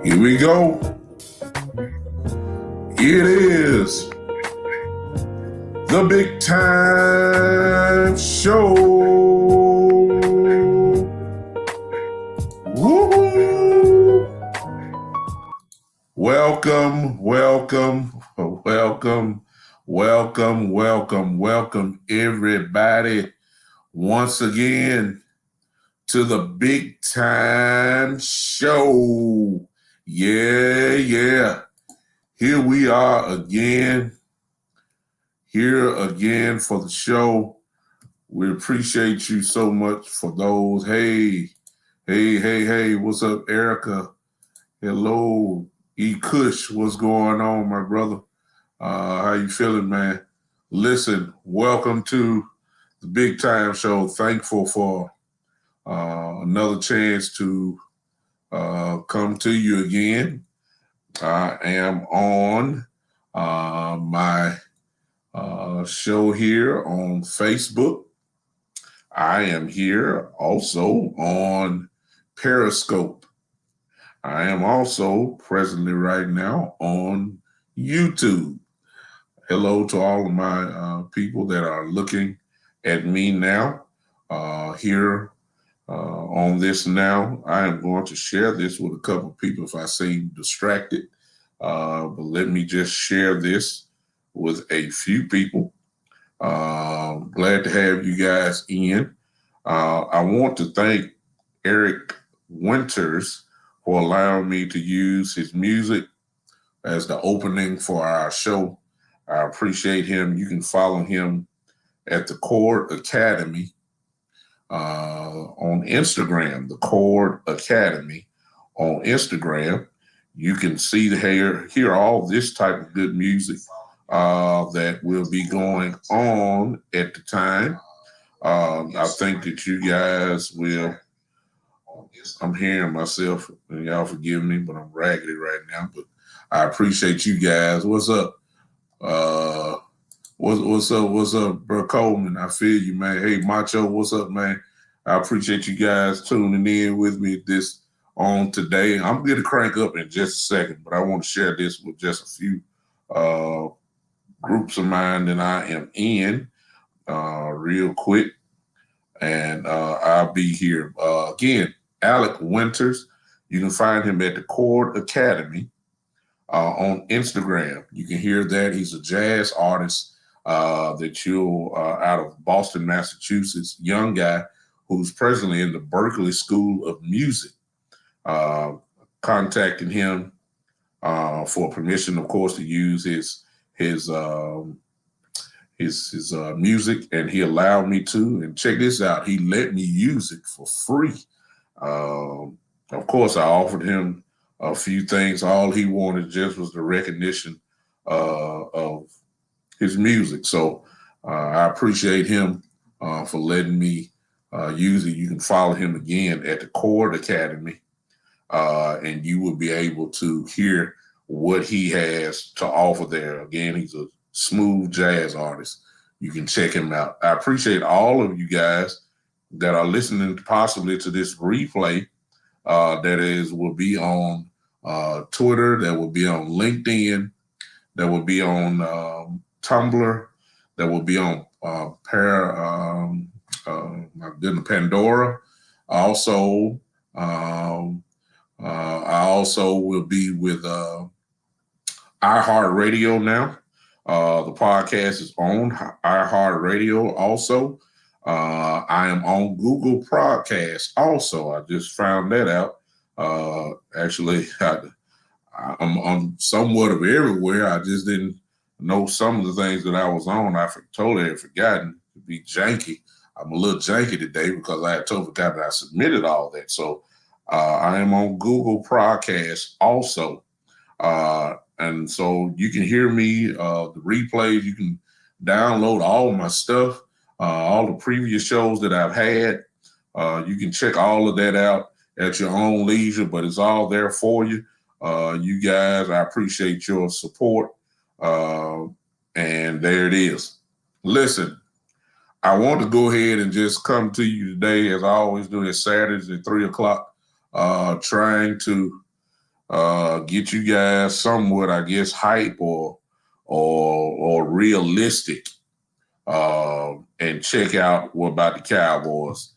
Here we go. It is the Big Time Show. Woo-hoo. Welcome, everybody, once again to the Big Time Show. Yeah. Here we are again. Here again for the show. We appreciate you so much for those. Hey, what's up, Erica? Hello, E. Kush, what's going on, my brother? How you feeling, man? Listen, welcome to the Big Time Show. Thankful for another chance to come to you again. I am on my show here on Facebook. I am here also on Periscope. I am also presently right now on YouTube. Hello to all of my people that are looking at me now here on this now. I am going to share this with a couple of people if I seem distracted. But let me just share this with a few people. Glad to have you guys in. I want to thank Eric Winters for allowing me to use his music as the opening for our show. I appreciate him. You can follow him at the Chord Academy on Instagram, the Chord Academy on Instagram. You can see hear all this type of good music that will be going on at the time. I think that you guys will. I'm hearing myself, and y'all forgive me, but I'm raggedy right now. But I appreciate you guys. What's up? What's up, bro Coleman? I feel you, man. Hey, Macho, what's up, man? I appreciate you guys tuning in with me this on today. I'm going to crank up in just a second, but I want to share this with just a few groups of mine that I am in real quick. And I'll be here. Again, Alec Winters. You can find him at the Chord Academy on Instagram. You can hear that. He's a jazz artist that you'll out of Boston, Massachusetts, young guy who's presently in the Berklee School of Music. Contacting him for permission, of course, to use his music, and he allowed me to. And check this out, he let me use it for free. Of course, I offered him a few things. All he wanted just was the recognition of his music. So I appreciate him for letting me use it. You can follow him again at the Chord Academy, and you will be able to hear what he has to offer there. Again, he's a smooth jazz artist. You can check him out. I appreciate all of you guys that are listening possibly to this replay. Will be on Twitter, that will be on LinkedIn, that will be on Tumblr, that will be on Pandora. Also, I also will be with iHeartRadio now. The podcast is on iHeartRadio also. I am on Google Podcast also. I just found that out. Actually, I'm somewhat of everywhere. I just didn't know some of the things that I was on. I totally had forgotten. To be janky. I'm a little janky today because I had totally forgot that I submitted all that. So I am on Google Podcast also. And so you can hear me, the replays. You can download all of my stuff, all the previous shows that I've had. You can check all of that out at your own leisure, but it's all there for you. You guys, I appreciate your support. And there it is. Listen, I want to go ahead and just come to you today, as I always do, at Saturdays at 3 o'clock, trying to get you guys somewhat, I guess, hype or realistic, and check out what about the Cowboys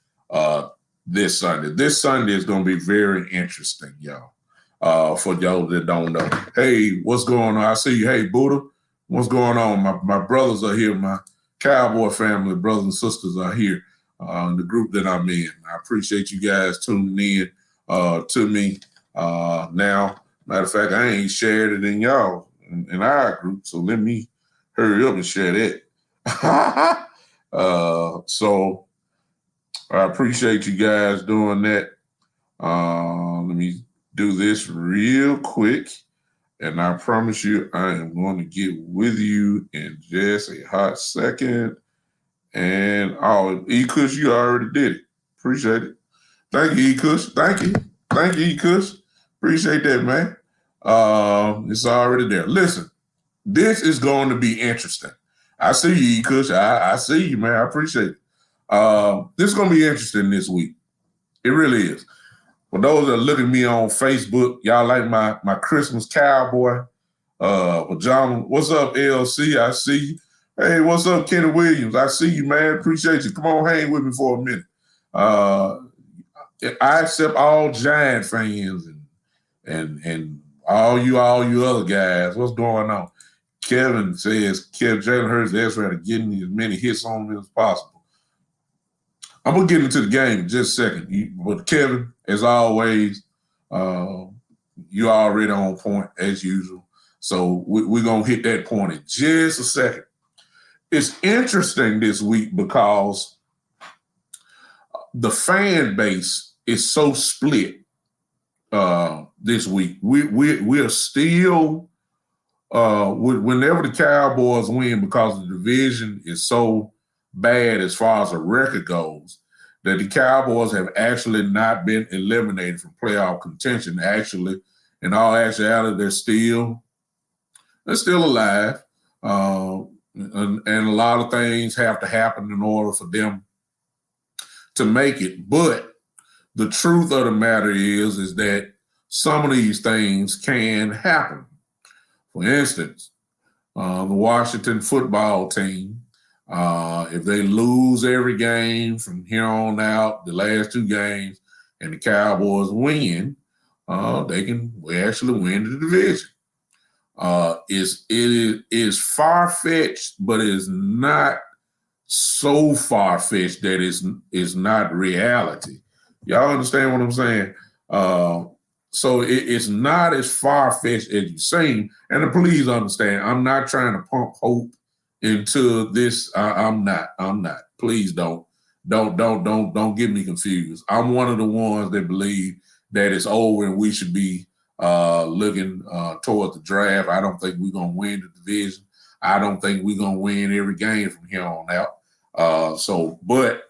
this Sunday. This Sunday is going to be very interesting, y'all. For y'all that don't know, hey, what's going on? I see you. Hey, Buddha, what's going on? My brothers are here. My Cowboy family, brothers and sisters are here. In the group that I'm in. I appreciate you guys tuning in to me. Now, matter of fact, I ain't shared it in y'all in our group, so let me hurry up and share that. So I appreciate you guys doing that. Let me do this real quick, and I promise you I am going to get with you in just a hot second. And E-Kush, you already did it. Appreciate it. Thank you, E-Kush. Thank you. Thank you, E-Kush. Appreciate that, man. It's already there. Listen, this is going to be interesting. I see you, E-Kush. I see you, man. I appreciate it. This is going to be interesting this week. It really is. For those that look at me on Facebook, y'all like my Christmas cowboy pajama. What's up, LC? I see you. Hey, what's up, Kenny Williams? I see you, man. Appreciate you. Come on, hang with me for a minute. I accept all Giant fans and all you other guys. What's going on? Kevin says Jalen Hurts is trying to get as many hits on him as possible. I'm gonna get into the game in just a second. But Kevin, as always, you already on point as usual. So we're gonna hit that point in just a second. It's interesting this week because the fan base is so split this week. We are still whenever the Cowboys win, because the division is so bad as far as the record goes, that the Cowboys have actually not been eliminated from playoff contention. Actually, in all actuality, they're still alive. And a lot of things have to happen in order for them to make it. But the truth of the matter is that some of these things can happen. For instance, the Washington football team, if they lose every game from here on out, the last two games, and the Cowboys win, they can actually win the division. It is far-fetched, but it is not so far-fetched that it's not reality. Y'all understand what I'm saying? So it's not as far-fetched as you seem. And please understand, I'm not trying to pump hope into this. I'm not. Please don't get me confused. I'm one of the ones that believe that it's over and we should be looking toward the draft. I don't think we're gonna win the division. I don't think we're gonna win every game from here on out. But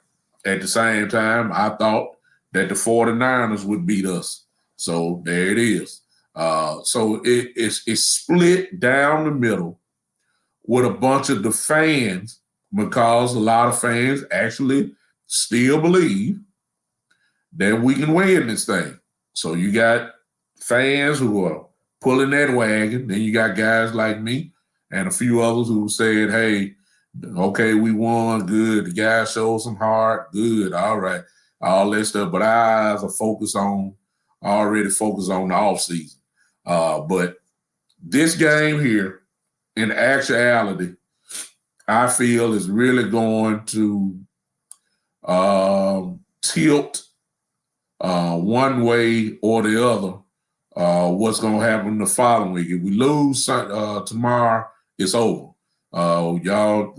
at the same time, I thought that the 49ers would beat us. So there it is. So it's split down the middle with a bunch of the fans, because a lot of fans actually still believe that we can win this thing. So you got fans who are pulling that wagon. Then you got guys like me and a few others who said, hey, okay, we won, good. The guys showed some heart, good, all right, all that stuff. But our eyes are already focused on the offseason. But this game here, in actuality, I feel is really going to tilt one way or the other. What's going to happen the following week? If we lose tomorrow, it's over. Y'all,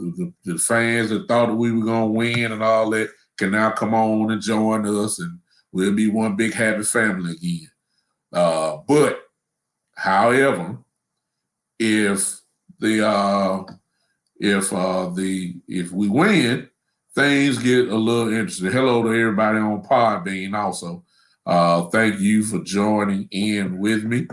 the fans that thought that we were going to win and all that can now come on and join us, and we'll be one big happy family again. But, however, if we win, things get a little interesting. Hello to everybody on Podbean also. Thank you for joining in with me.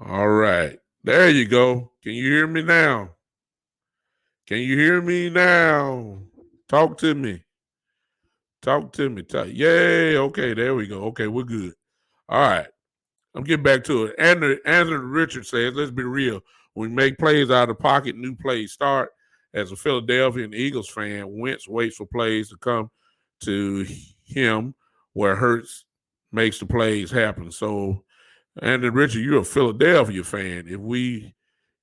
All right. There you go. Can you hear me now? Can you hear me now? Talk to me. Talk to me. Yay. Okay, there we go. Okay, we're good. All right. I'm getting back to it. Anthony Richard says, let's be real. When we make plays out of the pocket, new plays start. As a Philadelphia and Eagles fan, Wentz waits for plays to come to him where Hurts makes the plays happen. So, Anthony Richard, you're a Philadelphia fan. If we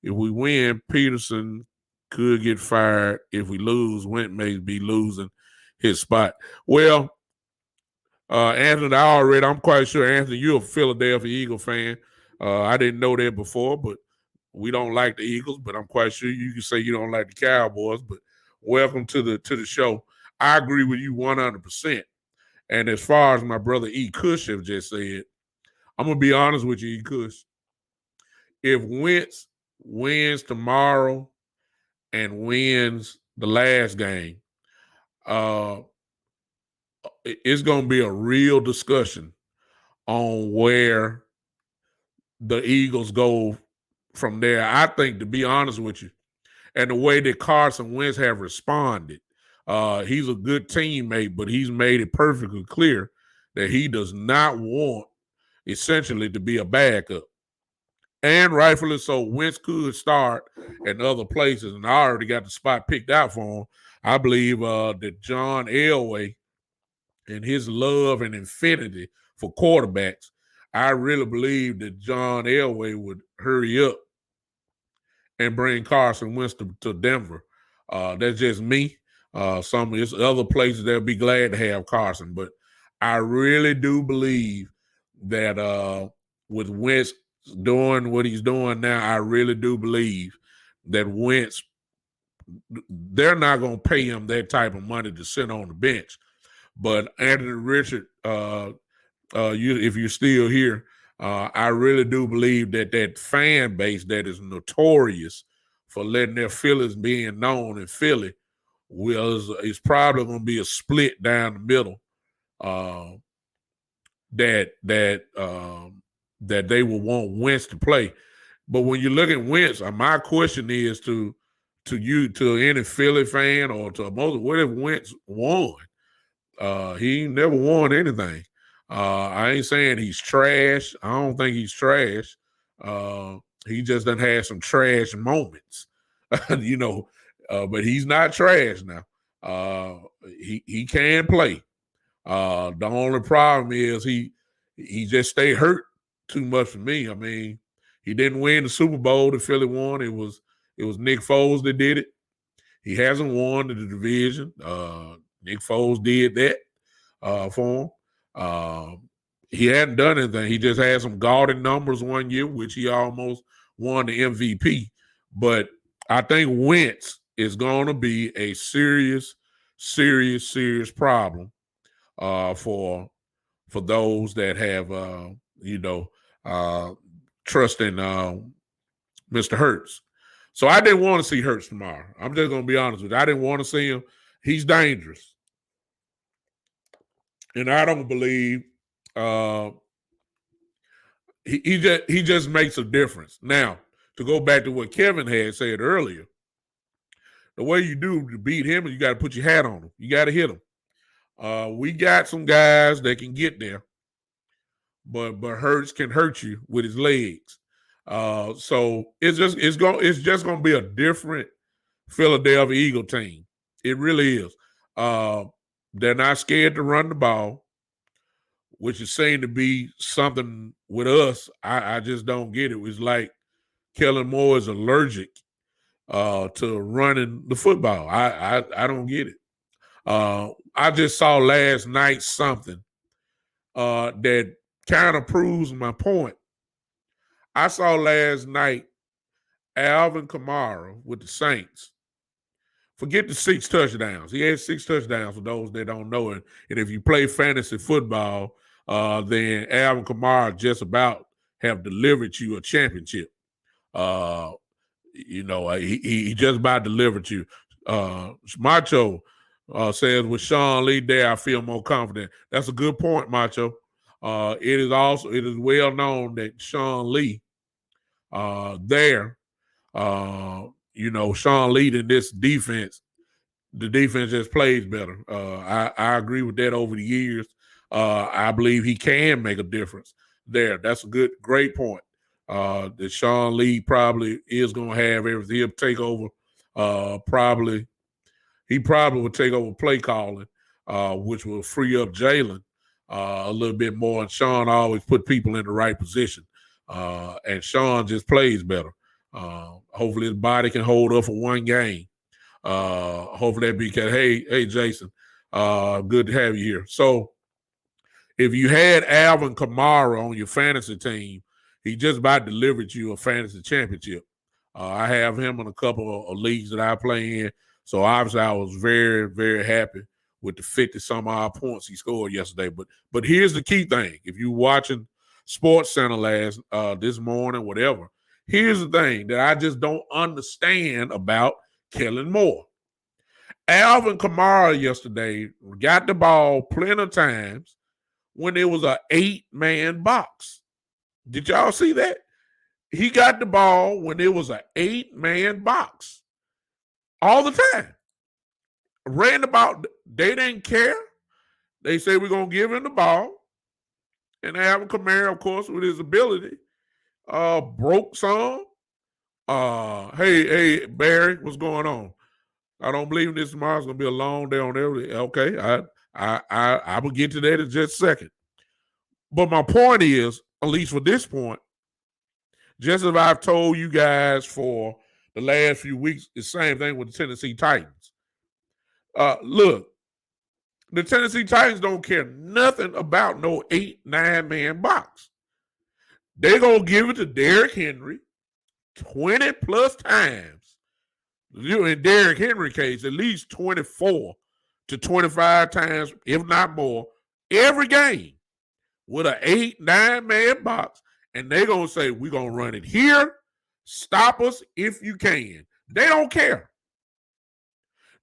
win, Peterson could get fired. If we lose, Wentz may be losing his spot. Well, Anthony, I'm quite sure, Anthony, you're a Philadelphia Eagle fan. I didn't know that before, but we don't like the Eagles, but I'm quite sure you can say you don't like the Cowboys. But welcome to the show. I agree with you 100%. And as far as my brother E. Cush have just said, I'm going to be honest with you, E. Cush. If Wentz wins tomorrow and wins the last game, it's going to be a real discussion on where the Eagles go from there. I think, to be honest with you, and the way that Carson Wentz have responded, he's a good teammate, but he's made it perfectly clear that he does not want, essentially, to be a backup. And rightfully so, Wentz could start in other places, and I already got the spot picked out for him. I believe that John Elway and his love and infinity for quarterbacks, I really believe that John Elway would hurry up and bring Carson Wentz to Denver. That's just me. Some of other places they'll be glad to have Carson, but I really do believe that with Wentz doing what he's doing now, I really do believe that Wentz, they're not going to pay him that type of money to sit on the bench. But Anthony Richard, if you're still here, I really do believe that fan base that is notorious for letting their feelings being known in Philly is probably going to be a split down the middle. That they will want Wentz to play. But when you look at Wentz, my question is to any Philly fan or to most, what if Wentz won? He never won anything. I ain't saying he's trash. I don't think he's trash. He just done had some trash moments, but he's not trash now. He can play. The only problem is he just stayed hurt too much for me. I mean, he didn't win the Super Bowl that Philly won. It was Nick Foles that did it. He hasn't won the division. Nick Foles did that for him. He hadn't done anything. He just had some gaudy numbers one year, which he almost won the MVP. But I think Wentz is going to be a serious problem for those that have trust in Mr. Hurts. So I didn't want to see Hurts tomorrow. I'm just going to be honest with you. I didn't want to see him. He's dangerous. And I don't believe he just makes a difference. Now, to go back to what Kevin had said earlier, the way you do to beat him is you got to put your hat on him. You got to hit him. We got some guys that can get there, but Hurts can hurt you with his legs. So it's just gonna be a different Philadelphia Eagle team. It really is. They're not scared to run the ball, which is saying to be something with us. I just don't get it. It's like Kellen Moore is allergic to running the football. I don't get it. I just saw last night something that kind of proves my point. I saw last night Alvin Kamara with the Saints. Forget the 6 touchdowns. He had 6 touchdowns for those that don't know it. And if you play fantasy football, then Alvin Kamara just about have delivered you a championship. He just about delivered you. Macho says with Sean Lee there, I feel more confident. That's a good point, Macho. It is well known that Sean Lee there. Sean Lee in this defense, the defense just plays better. I agree with that over the years. I believe he can make a difference there. That's a great point. That Sean Lee probably is going to have everything. He'll take over. He probably will take over play calling, which will free up Jalen a little bit more. And Sean always put people in the right position. And Sean just plays better. Hopefully his body can hold up for one game. Hopefully that be hey Jason, good to have you here. So if you had Alvin Kamara on your fantasy team, he just about delivered you a fantasy championship. I have him in a couple of leagues that I play in. So obviously I was very, very happy with the 50 some odd points he scored yesterday. But here's the key thing. If you're watching Sports Center this morning, whatever, here's the thing that I just don't understand about Kellen Moore. Alvin Kamara yesterday got the ball plenty of times when it was an 8-man box. Did y'all see that? He got the ball when it was an 8-man box. All the time. Ran about, they didn't care. They say we're going to give him the ball. And Alvin Kamara, of course, with his ability, broke some. Hey, Barry, what's going on? I don't believe this tomorrow's going to be a long day on everything. Okay, I will get to that in just a second. But my point is, at least for this point, just as I've told you guys for the last few weeks, the same thing with the Tennessee Titans. Look, the Tennessee Titans don't care nothing about no 8-9-man box. They're going to give it to Derrick Henry 20 plus times. In Derrick Henry's case, at least 24 to 25 times, if not more, every game with an 8-9-man box. And they're going to say, we're going to run it here. Stop us if you can. They don't care.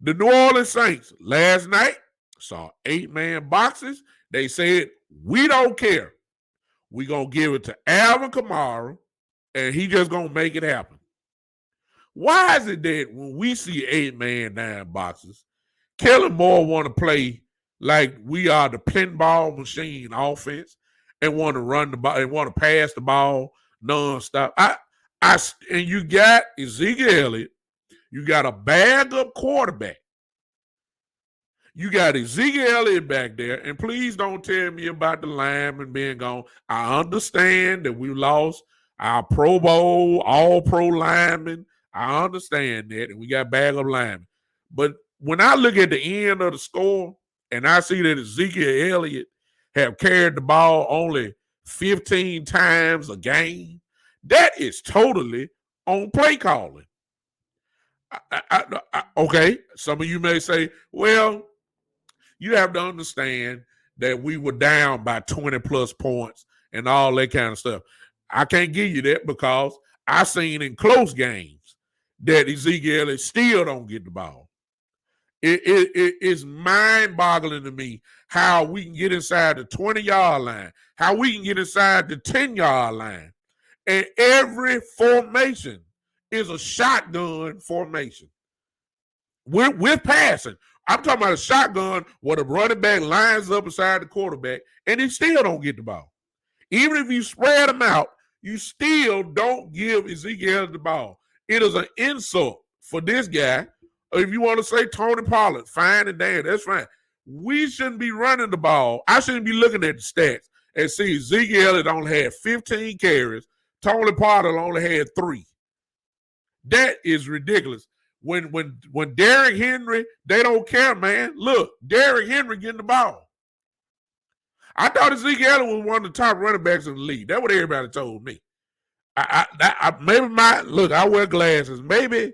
The New Orleans Saints last night saw 8-man boxes. They said, we don't care. We're going to give it to Alvin Kamara, and he just going to make it happen. Why is it that when we see 8-man 9 boxes, Kellen Moore want to play like we are the pinball machine offense and want to run the ball and want to pass the ball nonstop? And you got Ezekiel Elliott. You got a bag-up quarterback. You got Ezekiel Elliott back there, and please don't tell me about the lineman being gone. I understand that we lost our Pro Bowl, all-pro lineman. I understand that, and we got bag-up linemen. But when I look at the end of the score, and I see that Ezekiel Elliott have carried the ball only 15 times a game, that is totally on play calling. Okay, some of you may say, well, you have to understand that we were down by 20 plus points and all that kind of stuff. I can't give you that because I seen in close games that Ezekiel still don't get the ball. It's mind-boggling to me how we can get inside the 20-yard line, how we can get inside the 10-yard line. And every formation is a shotgun formation. We're passing. I'm talking about a shotgun where the running back lines up beside the quarterback, and he still don't get the ball. Even if you spread them out, you still don't give Ezekiel the ball. It is an insult for this guy. If you want to say Tony Pollard, fine and dandy, that's fine. We shouldn't be running the ball. I shouldn't be looking at the stats and see Ezekiel Elliott only had 15 carries. Tony Pollard only had 3. That is ridiculous. When Derrick Henry, they don't care, man. Look, Derrick Henry getting the ball. I thought Ezekiel Elliott was one of the top running backs in the league. That's what everybody told me. I wear glasses. Maybe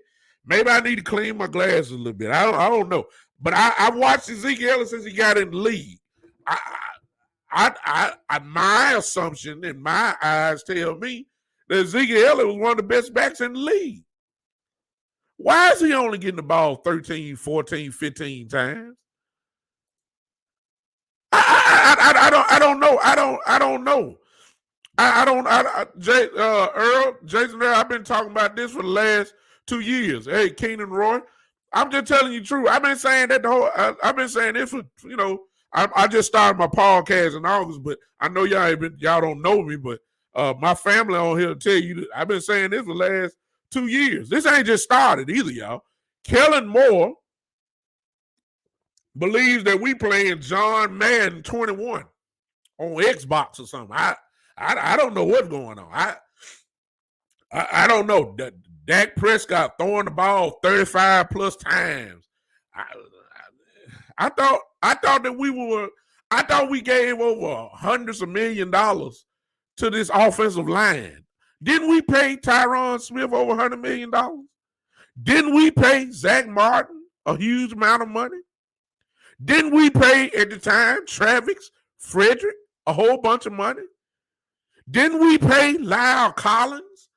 I need to clean my glasses a little bit. I don't know. But I watched Ezekiel Elliott since he got in the league. My assumption and my eyes tell me that Ezekiel Elliott was one of the best backs in the league. Why is he only getting the ball 13, 14, 15 times? I don't know. Earl, Jason, I've been talking about this for the last 2 years. Hey, Keenan Roy, I'm just telling you true. I've been saying that I've been saying this for, I just started my podcast in August, but I know y'all don't know me, but my family on here to tell you that I've been saying this for the last 2 years. This ain't just started either, y'all. Kellen Moore believes that we playing John Madden 21 on Xbox or something. I don't know what's going on. I don't know. Dak Prescott throwing the ball 35 plus times. I thought that I thought we gave over hundreds of $1,000,000 to this offensive line. Didn't we pay Tyron Smith over $100 million? Didn't we pay Zach Martin a huge amount of money? Didn't we pay at the time Travis Frederick a whole bunch of money? Didn't we pay Lyle Collins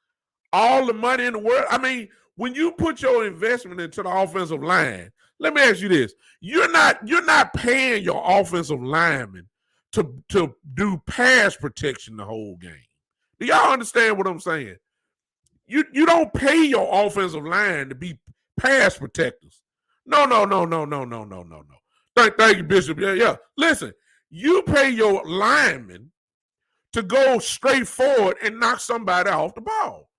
all the money in the world? I mean, when you put your investment into the offensive line, let me ask you this: you're not paying your offensive linemen to do pass protection the whole game. Do y'all understand what I'm saying? You don't pay your offensive line to be pass protectors. No. Thank you, Bishop. Yeah. Listen, you pay your linemen to go straight forward and knock somebody off the ball.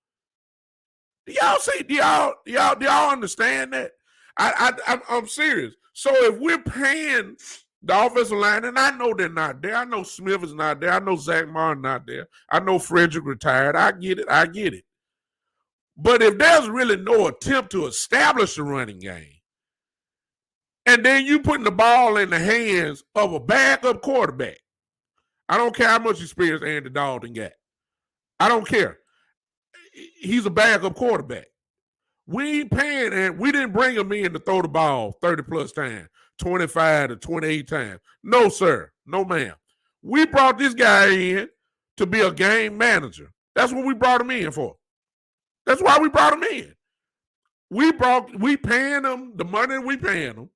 Do y'all see? Do y'all understand that? I'm serious. So if we're paying the offensive line, and I know they're not there. I know Smith is not there. I know Zach Martin not there. I know Frederick retired. I get it. But if there's really no attempt to establish a running game, and then you putting the ball in the hands of a backup quarterback, I don't care how much experience Andy Dalton got. I don't care. He's a backup quarterback. We ain't paying, and we didn't bring him in to throw the ball 30 plus times, 25 to 28 times. No, sir. No, ma'am. We brought this guy in to be a game manager. That's what we brought him in for. That's why we brought him in. We paying him the money we paying him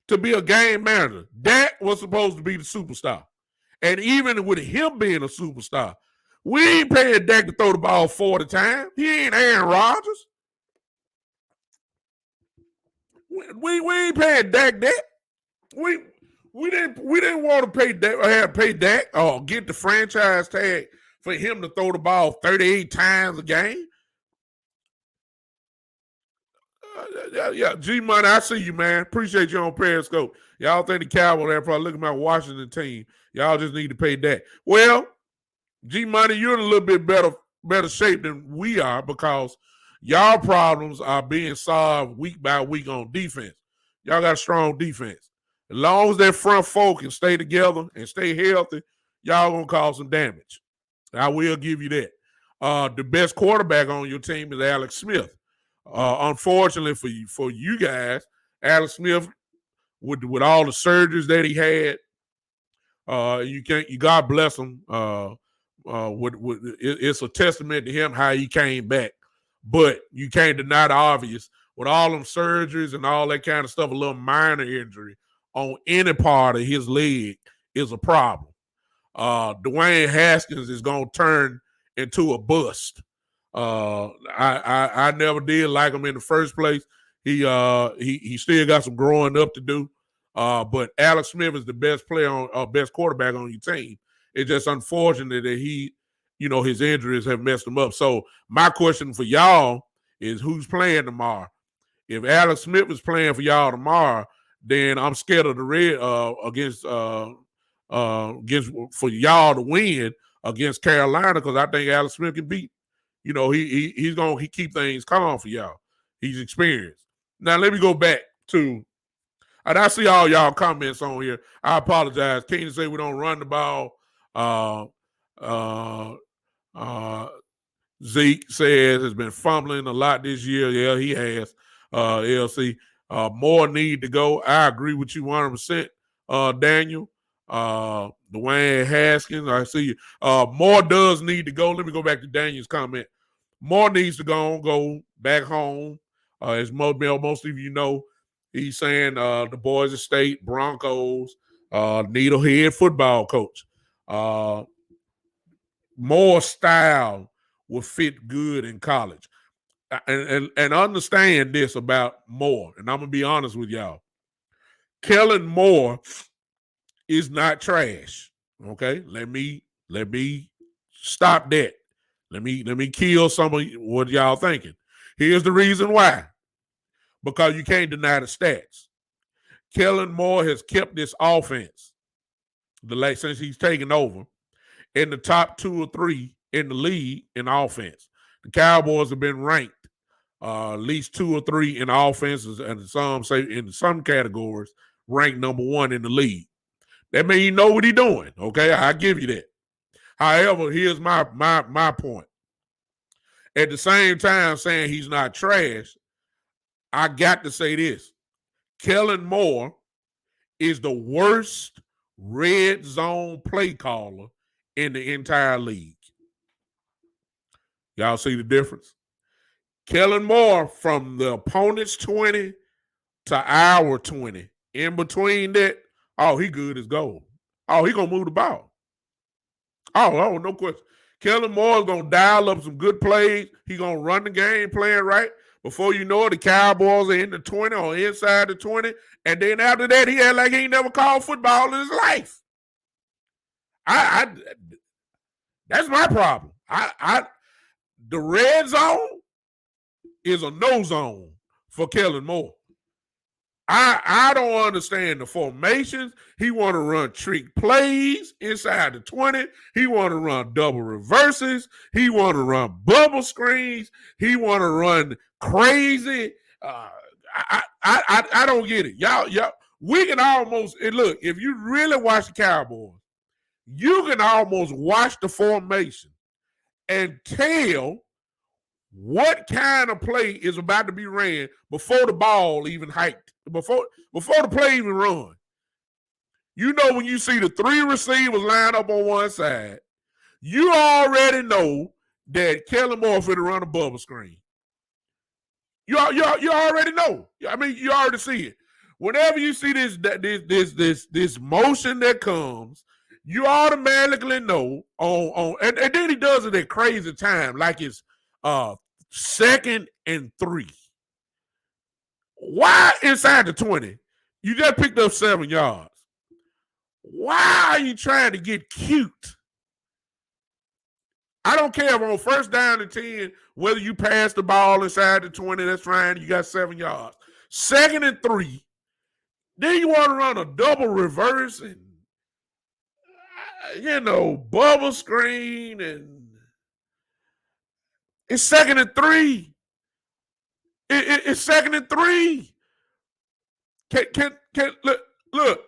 to be a game manager. Dak was supposed to be the superstar. And even with him being a superstar, we ain't paying Dak to throw the ball 40 times. He ain't Aaron Rodgers. We ain't paying Dak that. We didn't want to pay Dak or get the franchise tag for him to throw the ball 38 times a game. Yeah, G Money, I see you, man. Appreciate you on Periscope. Y'all think the Cowboys are probably looking at my Washington team. Y'all just need to pay that. Well, G Money, you're in a little bit better shape than we are because y'all problems are being solved week by week on defense. Y'all got a strong defense. As long as that front four can stay together and stay healthy, y'all gonna cause some damage. I will give you that. The best quarterback on your team is Alex Smith. Unfortunately for you guys, Alex Smith, with all the surgeries that he had, you God bless him. It's a testament to him how he came back, but you can't deny the obvious. With all them surgeries and all that kind of stuff, a little minor injury on any part of his leg is a problem. Dwayne Haskins is gonna turn into a bust. I never did like him in the first place. He still got some growing up to do. But Alex Smith is the best best quarterback on your team. It's just unfortunate that his injuries have messed him up. So my question for y'all is, who's playing tomorrow? If Alex Smith is playing for y'all tomorrow, then I'm scared of the Red against for y'all to win against Carolina, because I think Alex Smith can beat. He's gonna keep things calm for y'all. He's experienced. Now let me go back to, and I see all y'all comments on here. I apologize. Keenan say we don't run the ball. Zeke says has been fumbling a lot this year. Yeah, he has. LC, more need to go. I agree with you 100%. Daniel, Dwayne Haskins, I see you. More does need to go. Let me go back to Daniel's comment. More needs to go back home. As most of you know, he's saying the Boise State Broncos need a head football coach. Moore style will fit good in college. And understand this about Moore, and I'm gonna be honest with y'all. Kellen Moore is not trash. Okay, let me stop that. Let me kill some of what y'all thinking. Here's the reason why. Because you can't deny the stats. Kellen Moore has kept this offense since he's taken over in the top 2 or 3 in the league in offense. The Cowboys have been ranked at least 2 or 3 in offenses, and some say in some categories ranked number 1 in the league. That means you know what he's doing. Okay, I give you that. However, here's my point. At the same time, saying he's not trash, I got to say this: Kellen Moore is the worst red zone play caller in the entire league. Y'all see the difference? Kellen Moore from the opponent's 20 to our 20. In between that, oh, he good as gold. Oh, he gonna move the ball. Oh, no question. Kellen Moore is gonna dial up some good plays. He gonna run the game playing right. Before you know it, the Cowboys are in the 20 or inside the 20. And then after that, he had like he ain't never called football in his life. That's my problem. The red zone is a no zone for Kellen Moore. I don't understand the formations. He want to run trick plays inside the 20. He want to run double reverses. He want to run bubble screens. He want to run crazy. I don't get it. Y'all, we can almost, and look, if you really watch the Cowboys, you can almost watch the formation and tell what kind of play is about to be ran before the ball even hiked, before the play even run. You know, when you see the 3 receivers line up on one side, you already know that Kellen Moore finna run a bubble screen. You already know. I mean, you already see it. Whenever you see this motion that comes, you automatically know and then he does it at crazy time, like it's 2nd and 3. Why inside the 20? You just picked up 7 yards. Why are you trying to get cute? I don't care if on 1st down and 10, whether you pass the ball inside the 20, that's fine. You got 7 yards. 2nd and 3. Then you want to run a double reverse and, bubble screen, and it's 2nd and 3. It's 2nd and 3. Can look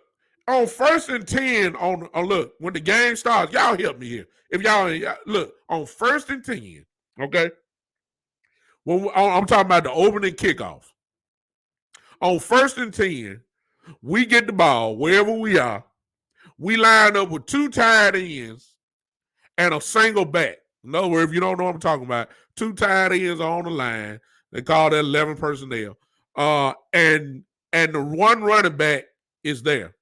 on 1st and 10 on look when the game starts. Y'all help me here. If y'all look on 1st and 10, okay. When I'm talking about the opening kickoff. On 1st and 10, we get the ball wherever we are. We line up with 2 tight ends and a single back. In other words, if you don't know what I'm talking about, 2 tight ends on the line. They call that 11 personnel. And the 1 running back is there.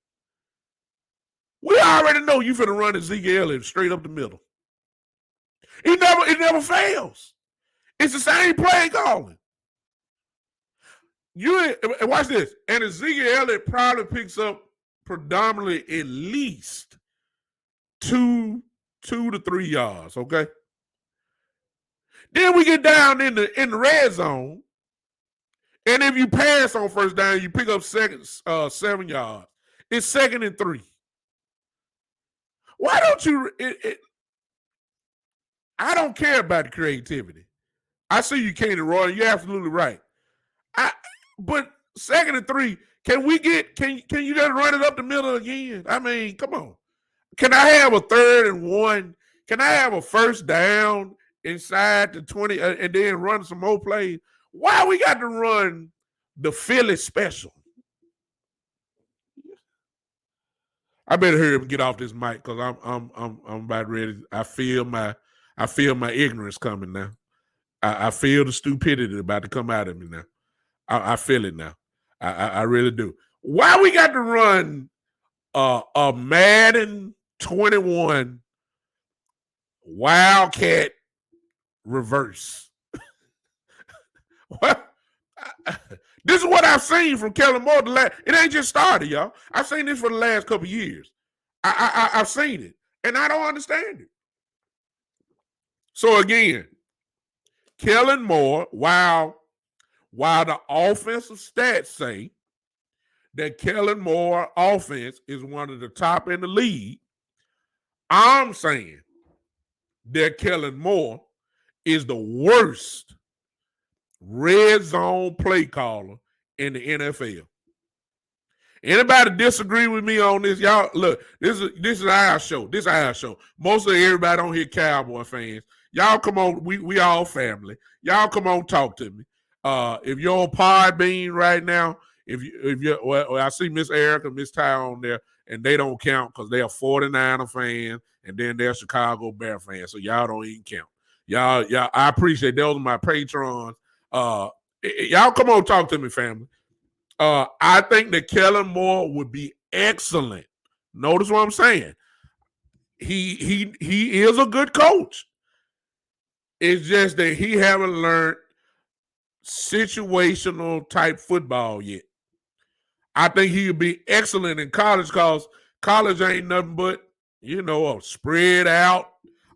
We already know you finna run Ezekiel Elliott straight up the middle. It never fails. It's the same play calling. Watch this. And Ezekiel Elliott probably picks up predominantly at least 2 to 3 yards. Okay. Then we get down in the red zone, and if you pass on 1st down, you pick up 7 yards. It's 2nd and 3. Why don't you? I don't care about the creativity. I see you, Kenny Roy. You're absolutely right. But 2nd and 3, can you just run it up the middle again? I mean, come on. Can I have a 3rd and 1? Can I have a 1st down inside the 20 and then run some more plays? Why we got to run the Philly special? I better hurry up and get off this mic because I'm about ready. I feel my ignorance coming now. I feel the stupidity about to come out of me now. I feel it now. I really do. Why we got to run a Madden 21 Wildcat reverse. What? This is what I've seen from Kellen Moore. It ain't just started, y'all. I've seen this for the last couple of years. I've seen it, and I don't understand it. So again, Kellen Moore, while the offensive stats say that Kellen Moore offense is one of the top in the league, I'm saying that Kellen Moore is the worst red zone play caller in the NFL. Anybody disagree with me on this? Y'all, look, this is our show. This is our show. Most of everybody on here Cowboy fans. Y'all come on, we all family. Y'all come on, talk to me. If you're on Podbean right now, if you well, I see Miss Erica, Miss Ty on there, and they don't count because they are 49er fans, and then they're Chicago Bear fans, so y'all don't even count. Y'all, I appreciate those are my patrons. Y'all come on, talk to me, family. I think that Kellen Moore would be excellent. Notice what I'm saying. He is a good coach. It's just that he haven't learned situational type football yet. I think he would be excellent in college because college ain't nothing but, a spread out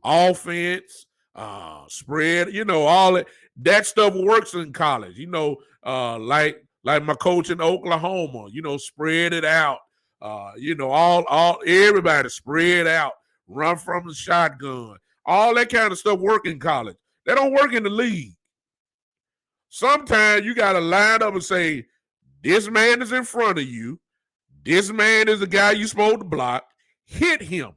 offense, spread, all that. That stuff works in college, like my coach in Oklahoma, spread it out. All everybody spread out, run from the shotgun. All that kind of stuff work in college. They don't work in the league. Sometimes you got to line up and say, this man is in front of you. This man is the guy you're supposed to block. Hit him.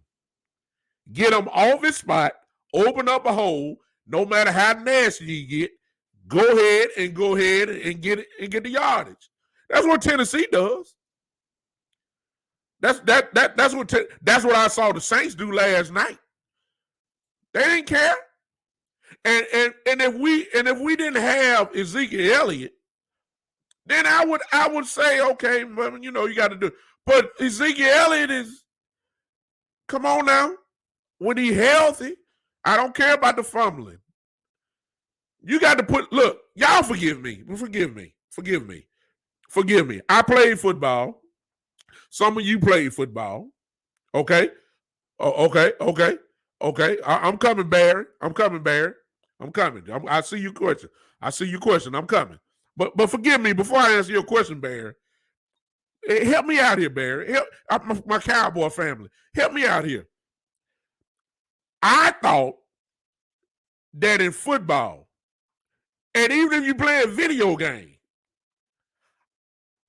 Get him off his spot. Open up a hole. No matter how nasty you get, go ahead and get it and get the yardage. That's what Tennessee does. That's what I saw the Saints do last night. They didn't care. And if we didn't have Ezekiel Elliott, then I would say, okay, you got to do it. But Ezekiel Elliott is, come on now, when he's healthy, I don't care about the fumbling. You got to look, y'all forgive me. I played football. Some of you played football. Okay. Okay. I'm coming, Barry. I'm coming. I see your question. I'm coming. But forgive me before I answer your question, Barry. Help me out here, Barry. Help my Cowboy family. Help me out here. I thought that in football, and even if you play a video game,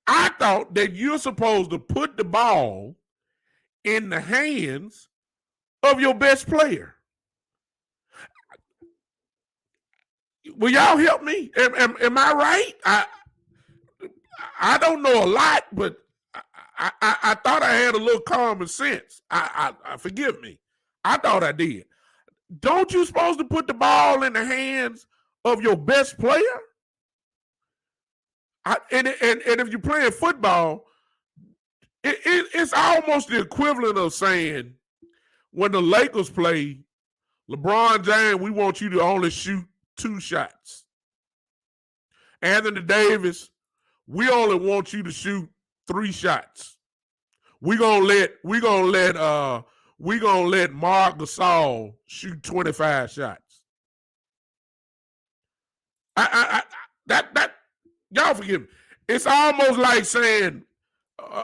I thought that you're supposed to put the ball in the hands of your best player. Will y'all help me? Am I right? I don't know a lot, but I thought I had a little common sense. I forgive me. I thought I did. Don't you supposed to put the ball in the hands of your best player? And if you're playing football, it's almost the equivalent of saying when the Lakers play, LeBron James, we want you to only shoot 2 shots. Anthony Davis, we only want you to shoot 3 shots. We're gonna let Mark Gasol shoot 25 shots. That y'all forgive me. It's almost like saying,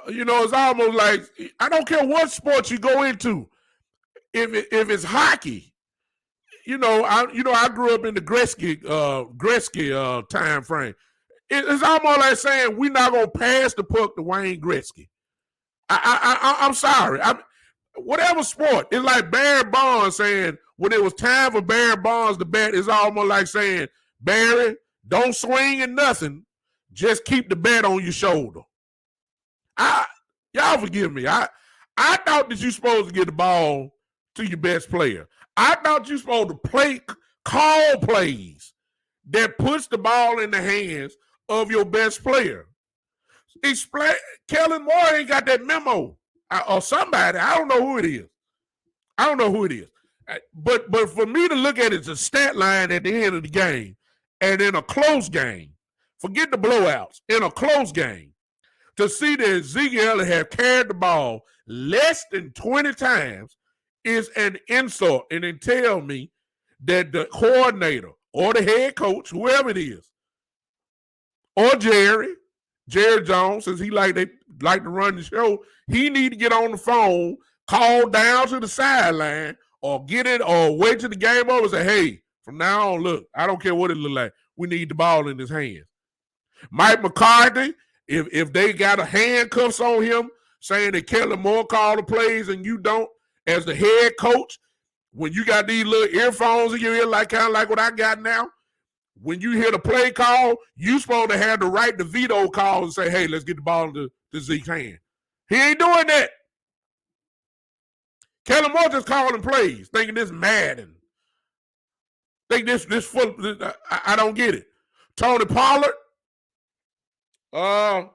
it's almost like I don't care what sport you go into. If it's hockey, I grew up in the Gretzky time frame. It's almost like saying we're not gonna pass the puck to Wayne Gretzky. I'm sorry. Whatever sport, it's like Barry Bonds saying when it was time for Barry Bonds to bat, it's almost like saying, Barry, don't swing and nothing. Just keep the bat on your shoulder. Y'all forgive me. I thought that you're supposed to get the ball to your best player. I thought you're supposed to call plays that puts the ball in the hands of your best player. Kellen Moore ain't got that memo. Or somebody. I don't know who it is. But for me to look at it as a stat line at the end of the game, and in a close game, forget the blowouts, in a close game, to see that Ezekiel Elliott have carried the ball less than 20 times is an insult. And it tells me that the coordinator or the head coach, whoever it is, or Jerry Jones, since he like to run the show, he need to get on the phone, call down to the sideline, or get it, or wait till the game over and say, hey, from now on, look, I don't care what it look like. We need the ball in his hands. Mike McCarthy, if they got a handcuffs on him saying that Kellen Moore call the plays and you don't, as the head coach, when you got these little earphones in your ear, like kind of like what I got now, when you hear the play call, you supposed to have the right to veto call and say, hey, let's get the ball into Zeke's hand. He ain't doing that. Kellen Moore just calling plays, thinking this Madden. Think this full. I don't get it. Tony Pollard. I'm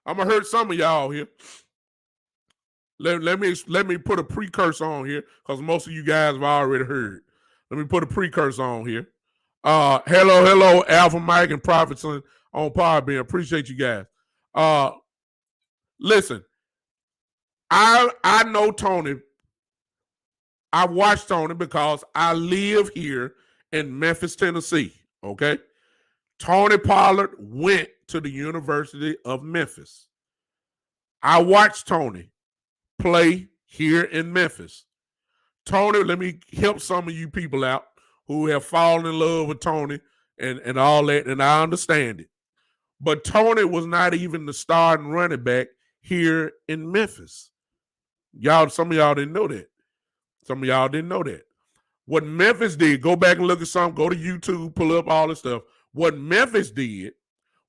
gonna hurt some of y'all here. Let me put a precursor on here because most of you guys have already heard. Let me put a precursor on here. Hello, Alpha Mike and Prophetson on Podbean. Appreciate you guys. Listen, I know Tony. I watch Tony because I live here in Memphis, Tennessee. Okay, Tony Pollard went to the University of Memphis. I watched Tony play here in Memphis. Tony, let me help some of you people out who have fallen in love with Tony and all that, and I understand it. But Tony was not even the starting running back here in Memphis. Some of y'all didn't know that. Some of y'all didn't know that. What Memphis did, go back and look at something, go to YouTube, pull up all this stuff. What Memphis did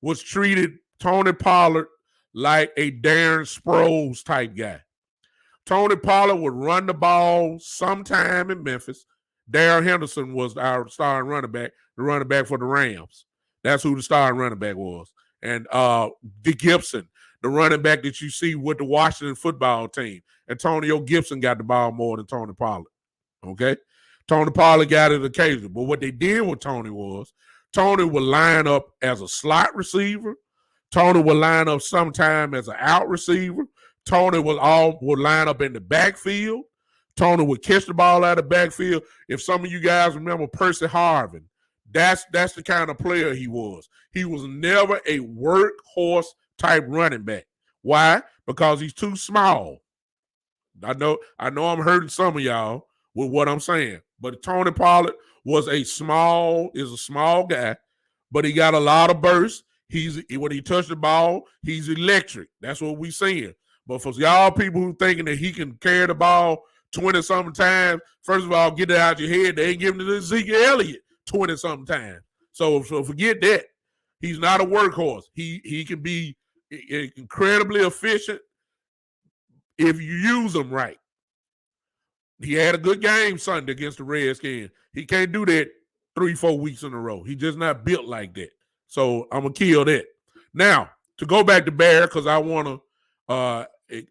was treated Tony Pollard like a Darren Sproles type guy. Tony Pollard would run the ball sometime in Memphis. Darrell Henderson was our starting running back, the running back for the Rams. That's who the starting running back was. And Dick Gibson, the running back that you see with the Washington football team. Antonio Gibson got the ball more than Tony Pollard. Okay? Tony Pollard got it occasionally. But what they did with Tony was Tony would line up as a slot receiver. Tony would line up sometime as an out receiver. Tony would line up in the backfield. Tony would catch the ball out of the backfield. If some of you guys remember Percy Harvin, that's the kind of player he was. He was never a workhorse type running back. Why? Because he's too small. I know I'm hurting some of y'all with what I'm saying, but Tony Pollard was a small guy, but he got a lot of burst. When he touched the ball, he's electric. That's what we seeing. But for y'all people who thinking that he can carry the ball 20-something times, first of all, get it out your head. They ain't giving it to Ezekiel Elliott 20-something times. So forget that. He's not a workhorse. He can be incredibly efficient if you use him right. He had a good game Sunday against the Redskins. He can't do that 3-4 weeks in a row. He's just not built like that. So I'm going to kill that. Now, to go back to Bear, because I want to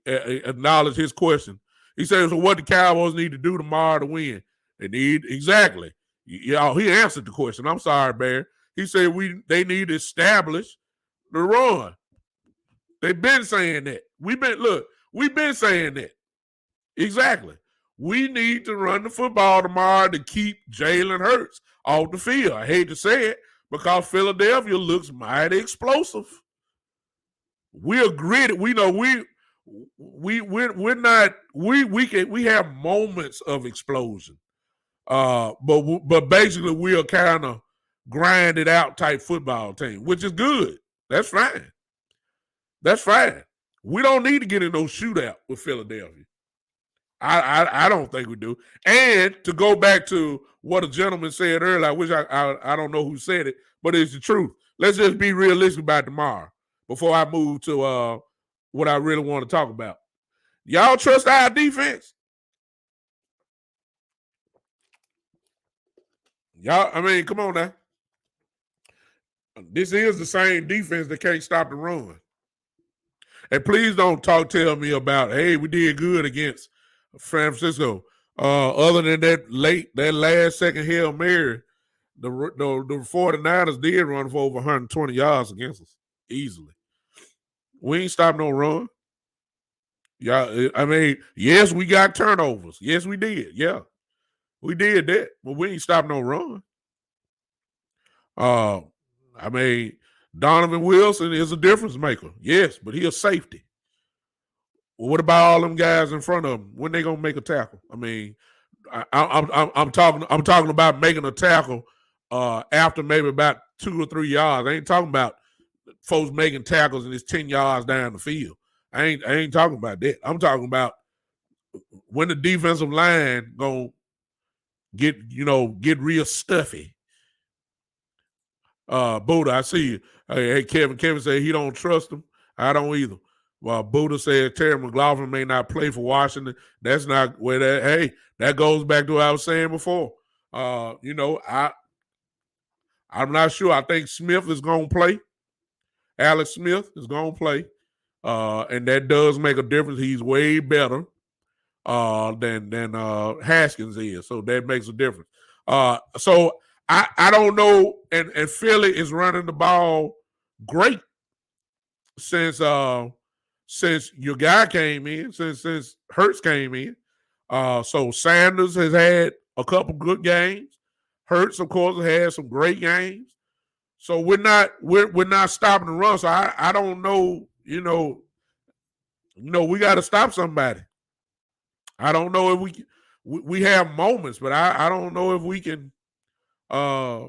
acknowledge his question. He says, so what the Cowboys need to do tomorrow to win? They need, exactly. Y'all, he answered the question. I'm sorry, Bear. He said they need to establish the run. They've been saying that. We've been saying that. Exactly. We need to run the football tomorrow to keep Jalen Hurts off the field. I hate to say it, because Philadelphia looks mighty explosive. We're gritty. We know we're not. We have moments of explosion, but basically we're kind of grinded out type football team, which is good. That's fine. That's fine. We don't need to get in no shootout with Philadelphia. I don't think we do. And to go back to what a gentleman said earlier, I wish I don't know who said it, but it's the truth. Let's just be realistic about tomorrow before I move to what I really want to talk about. Y'all trust our defense? Y'all, I mean, come on now. This is the same defense that can't stop the run. And please don't tell me about, hey, we did good against San Francisco. Other than that last second Hail Mary, the 49ers did run for over 120 yards against us easily. We ain't stopped no run. Yeah, I mean, yes, we got turnovers. Yes, we did. Yeah, we did that, but we ain't stopped no run. I mean, Donovan Wilson is a difference maker. Yes, but he a safety. Well, what about all them guys in front of him? When they gonna make a tackle? I mean, I'm talking about making a tackle after maybe about 2 or 3 yards. I ain't talking about folks making tackles and it's 10 yards down the field. I ain't talking about that. I'm talking about when the defensive line gonna get real stuffy. Buddha, I see you. Hey, Kevin. Kevin said he don't trust him. I don't either. Well, Buddha said Terry McLaughlin may not play for Washington. That's not where that. Hey, that goes back to what I was saying before. I'm not sure. I think Smith is going to play. Alex Smith is going to play, and that does make a difference. He's way better than Haskins is, so that makes a difference. So I don't know, and Philly is running the ball great since your guy came in, since Hurts came in. So Sanders has had a couple good games. Hurts, of course, has had some great games. So we're not stopping the run. So I don't know, we got to stop somebody. I don't know if we have moments, but I don't know if we can. I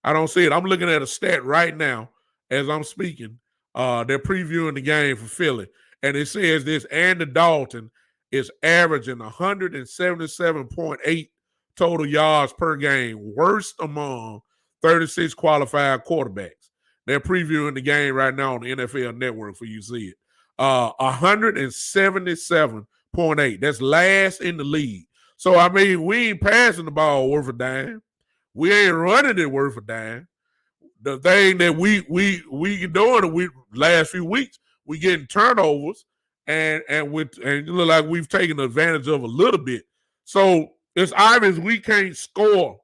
don't see it. I'm looking at a stat right now as I'm speaking. They're previewing the game for Philly, and it says this: Andy Dalton is averaging 177.8 total yards per game, worst among 36 qualified quarterbacks. They're previewing the game right now on the NFL Network for you to see it. 177.8. That's last in the league. So, I mean, we ain't passing the ball worth a dime. We ain't running it worth a dime. The thing that we doing the last few weeks, we getting turnovers and it look like we've taken advantage of a little bit. So it's obvious we can't score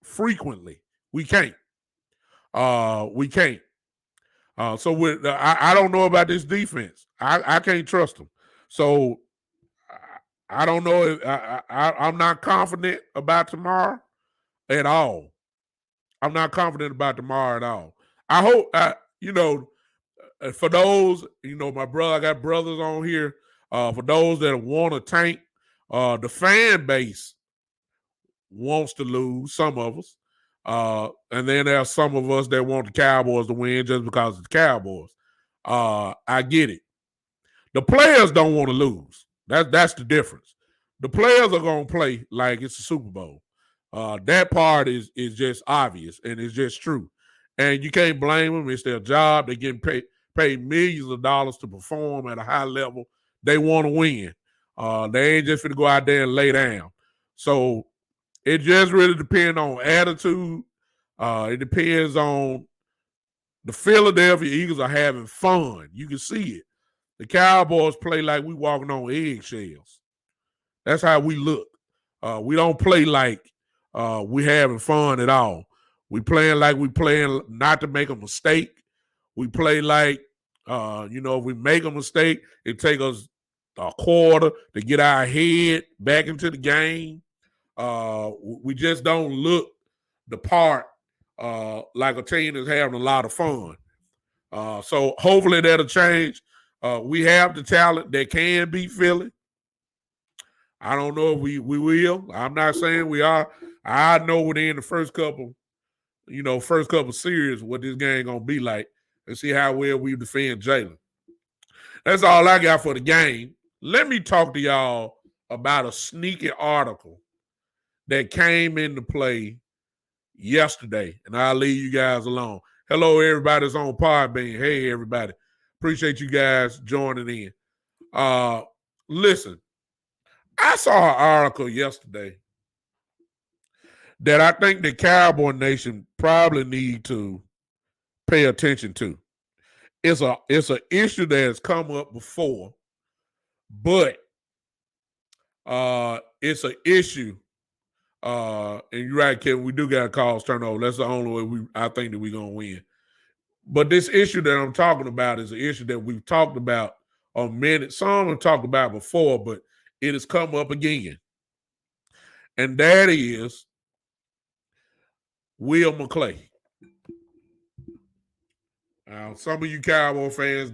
frequently. We can't. We can't. So I don't know about this defense. I can't trust them. So I don't know if I'm not confident about tomorrow at all. I'm not confident about tomorrow at all. I hope, for those, my brother, I got brothers on here. For those that want to tank, the fan base wants to lose, some of us. And then there are some of us that want the Cowboys to win just because it's the Cowboys. I get it. The players don't want to lose. That's the difference. The players are going to play like it's a Super Bowl. That part is just obvious and it's just true. And you can't blame them. It's their job. They're getting paid millions of dollars to perform at a high level. They want to win. They ain't just going to go out there and lay down. So it just really depends on attitude. It depends on the Philadelphia Eagles are having fun. You can see it. The Cowboys play like we walking on eggshells. That's how we look. We don't play like we having fun at all. We playing like we playing not to make a mistake. We play like, if we make a mistake, it take us a quarter to get our head back into the game. We just don't look the part like a team that's having a lot of fun. So hopefully that'll change. We have the talent that can beat Philly. I don't know if we will. I'm not saying we are. I know within the first couple series what this game gonna be like and see how well we defend Jalen. That's all I got for the game. Let me talk to y'all about a sneaky article that came into play yesterday, and I'll leave you guys alone. Hello, everybody that's on Podbean. Hey, everybody. Appreciate you guys joining in. Listen, I saw an article yesterday that I think the Cowboy Nation probably need to pay attention to. It's an issue that has come up before, but It's an issue. And you're right, Kevin. We do got calls turnover. That's the only way I think that we're gonna win. But this issue that I'm talking about is an issue that we've talked about on minute. Some have talked about before, but it has come up again. And that is Will McClay. Some of you Cowboy fans,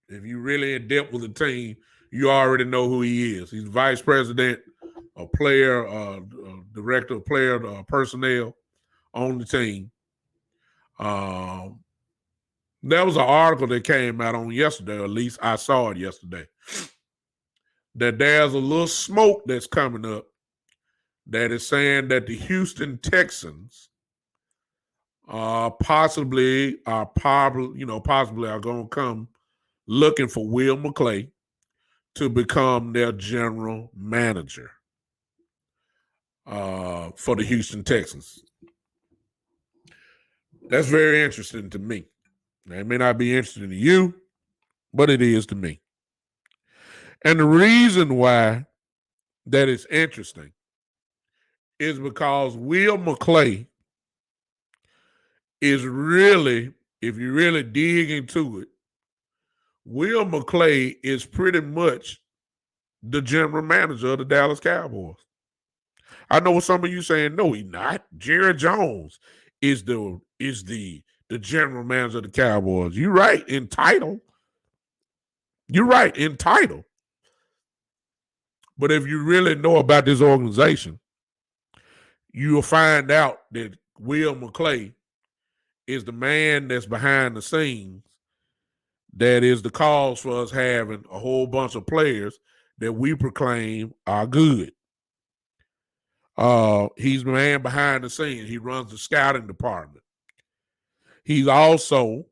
if you're really in depth with the team, you already know who he is. He's vice president, a player, director of player personnel on the team. There was an article that came out on yesterday, or at least I saw it yesterday, that there's a little smoke that's coming up that is saying that the Houston Texans possibly are going to come looking for Will McClay to become their general manager for the Houston Texans. That's very interesting to me. Now, it may not be interesting to you, but it is to me. And the reason why that is interesting is because Will McClay is really, if you really dig into it, Will McClay is pretty much the general manager of the Dallas Cowboys. I know some of you saying, no, he's not. Jerry Jones is the general manager of the Cowboys. You're right in title. You're right in title. But if you really know about this organization, you'll find out that Will McClay is the man that's behind the scenes that is the cause for us having a whole bunch of players that we proclaim are good. He's the man behind the scenes. He runs the scouting department. He's also,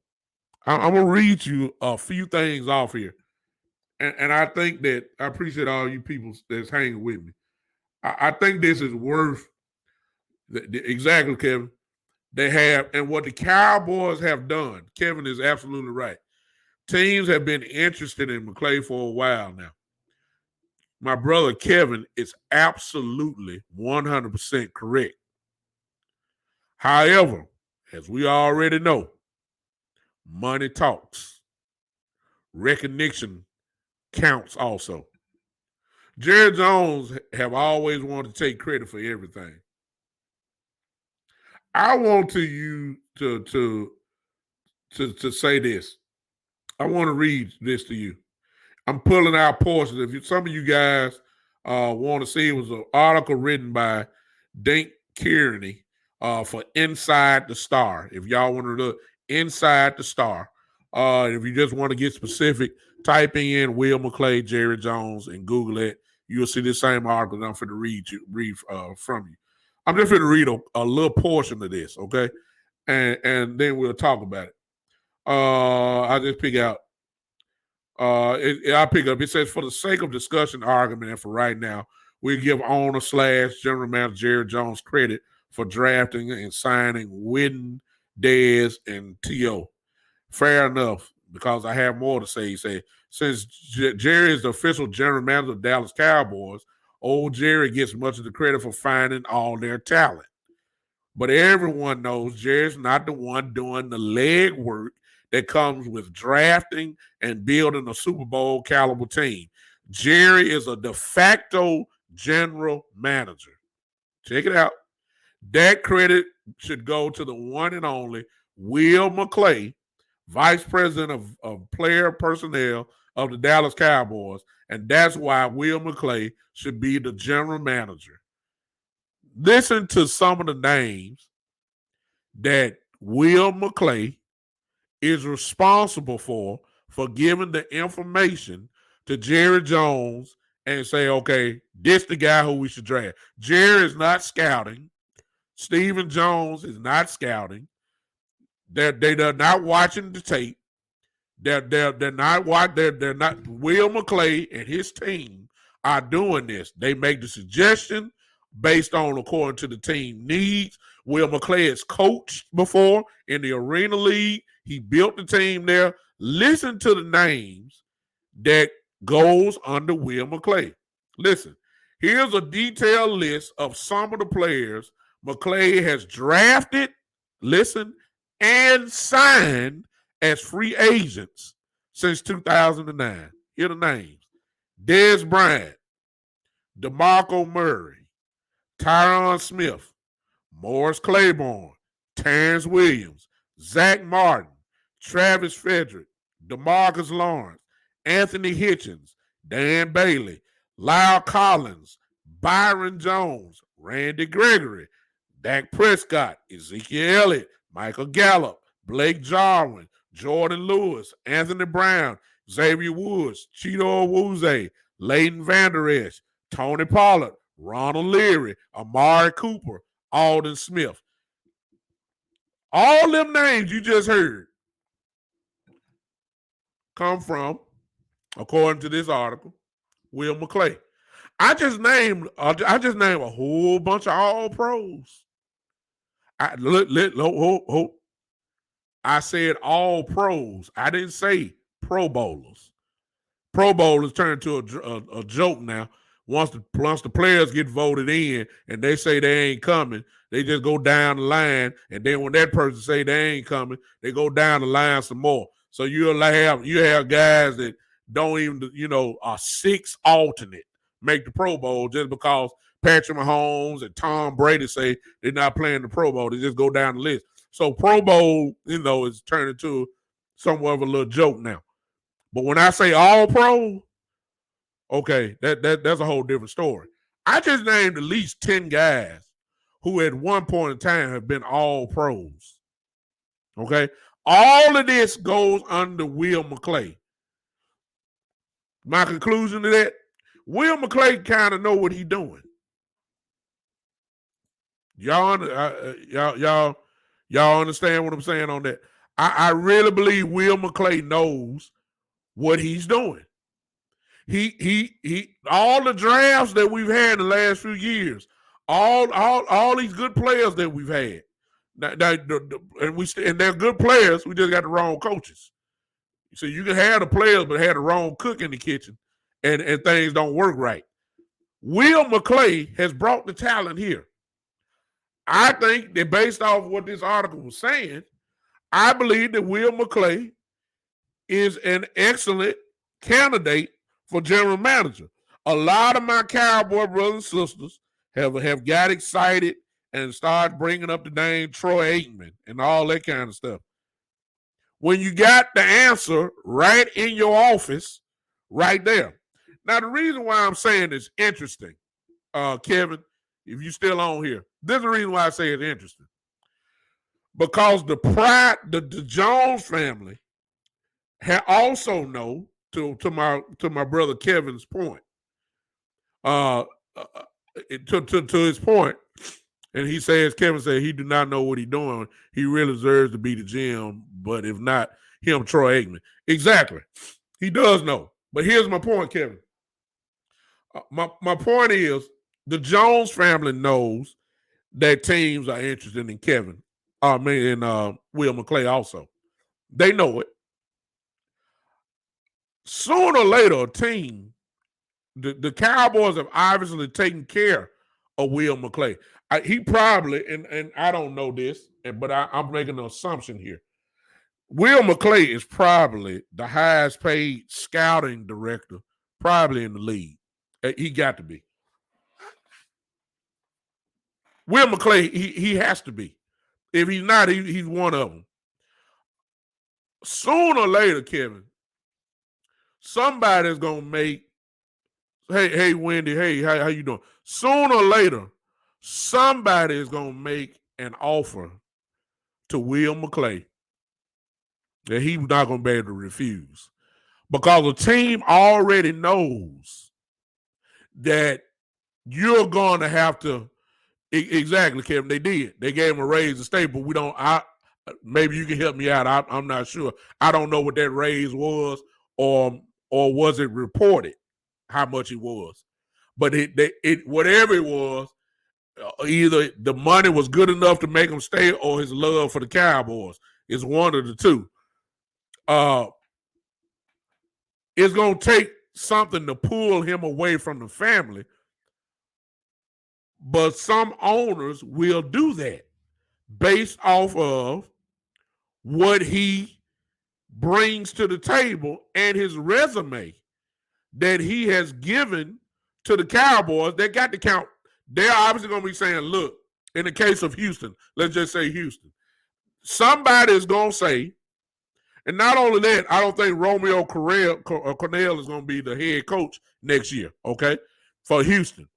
I'm going to read you a few things off here. And I think that I appreciate all you people that's hanging with me. I think this is worth, exactly, Kevin. They have, and what the Cowboys have done, Kevin is absolutely right. Teams have been interested in McClay for a while now. My brother Kevin is absolutely 100% correct. However, as we already know, money talks. Recognition counts also. Jerry Jones have always wanted to take credit for everything. I want you to say this. I want to read this to you. I'm pulling out portions. If some of you guys want to see, it was an article written by Dink Kearney for Inside the Star. If y'all want to look Inside the Star, if you just want to get specific, typing in Will McClay, Jerry Jones, and Google it. You'll see the same article that I'm going to read from you. I'm just going to read a little portion of this, okay? And then we'll talk about it. I'll just pick out. I'll pick up. It says, for the sake of discussion, argument, and for right now, we give owner / general manager Jerry Jones credit for drafting and signing Witten, Dez, and T.O. Fair enough, because I have more to say. He said, since Jerry is the official general manager of the Dallas Cowboys, old Jerry gets much of the credit for finding all their talent. But everyone knows Jerry's not the one doing the legwork that comes with drafting and building a Super Bowl caliber team. Jerry is a de facto general manager. Check it out. That credit should go to the one and only Will McClay, vice president of player personnel of the Dallas Cowboys, and that's why Will McClay should be the general manager. Listen to some of the names that Will McClay is responsible for giving the information to Jerry Jones and say, okay, this the guy who we should draft. Jerry is not scouting. Stephen Jones is not scouting. They're not watching the tape. They're not watching. They're not. Will McClay and his team are doing this. They make the suggestion based on according to the team needs. Will McClay has coached before in the Arena League. He built the team there. Listen to the names that goes under Will McClay. Listen, Here's a detailed list of some of the players McClay has drafted, listen, and signed as free agents since 2009. Here are the names: Dez Bryant, DeMarco Murray, Tyron Smith, Morris Claiborne, Terrence Williams, Zach Martin, Travis Frederick, DeMarcus Lawrence, Anthony Hitchens, Dan Bailey, Lyle Collins, Byron Jones, Randy Gregory, Dak Prescott, Ezekiel Elliott, Michael Gallup, Blake Jarwin, Jordan Lewis, Anthony Brown, Xavier Woods, Cheeto Awuzie, Leighton Vander Esch, Tony Pollard, Ronald Leary, Amari Cooper, Alden Smith. All them names you just heard come from, according to this article, Will McClay. I just named a whole bunch of all pros. I said all pros. I didn't say Pro Bowlers. Pro Bowlers turned to a joke now. Once the players get voted in and they say they ain't coming, they just go down the line. And then when that person say they ain't coming, they go down the line some more. So you have guys that don't even, a six alternate make the Pro Bowl just because Patrick Mahomes and Tom Brady say they're not playing the Pro Bowl. They just go down the list. So Pro Bowl, is turned into somewhat of a little joke now. But when I say all pro, okay, that's a whole different story. I just named at least 10 guys who at one point in time have been all pros. Okay? All of this goes under Will McClay. My conclusion to that, Will McClay kind of know what he's doing. Y'all understand what I'm saying on that? I really believe Will McClay knows what he's doing. He all the drafts that we've had in the last few years, all these good players that we've had, and they're good players. We just got the wrong coaches. So you can have the players, but have the wrong cook in the kitchen, and things don't work right. Will McClay has brought the talent here. I think that based off what this article was saying, I believe that Will McClay is an excellent candidate for general manager. A lot of my Cowboy brothers and sisters have got excited and started bringing up the name Troy Aikman and all that kind of stuff. When you got the answer right in your office, right there. Now, the reason why I'm saying it's interesting, Kevin, if you're still on here, this is the reason why I say it's interesting. Because the Jones family also know, to my brother Kevin's point, to his point, and Kevin said he do not know what he's doing. He really deserves to be the GM, but if not him, Troy Aikman. Exactly. He does know. But here's my point, Kevin. My point is the Jones family knows that teams are interested in Kevin. Will McClay also. They know it. Sooner or later, a team, the Cowboys have obviously taken care of Will McClay. He probably, and I don't know this, but I'm making an assumption here. Will McClay is probably the highest paid scouting director probably in the league. He got to be. Will McClay, he has to be. If he's not, he's one of them. Sooner or later, Kevin, somebody's gonna make, hey Wendy, hey, how you doing? Sooner or later, somebody is gonna make an offer to Will McClay that he's not gonna be able to refuse. Because the team already knows that you're gonna have to. Exactly, Kevin. They did. They gave him a raise to stay, but we don't. Maybe you can help me out. I'm not sure. I don't know what that raise was, or was it reported how much it was? But it whatever it was, either the money was good enough to make him stay, or his love for the Cowboys. It's one of the two. It's gonna take something to pull him away from the family But some owners will do that based off of what he brings to the table and his resume that he has given to the Cowboys. They got to count. They're obviously going to be saying, look, in the case of Houston, let's just say Houston, somebody is going to say, and not only that, I don't think Romeo Cornell is going to be the head coach next year, okay, for Houston.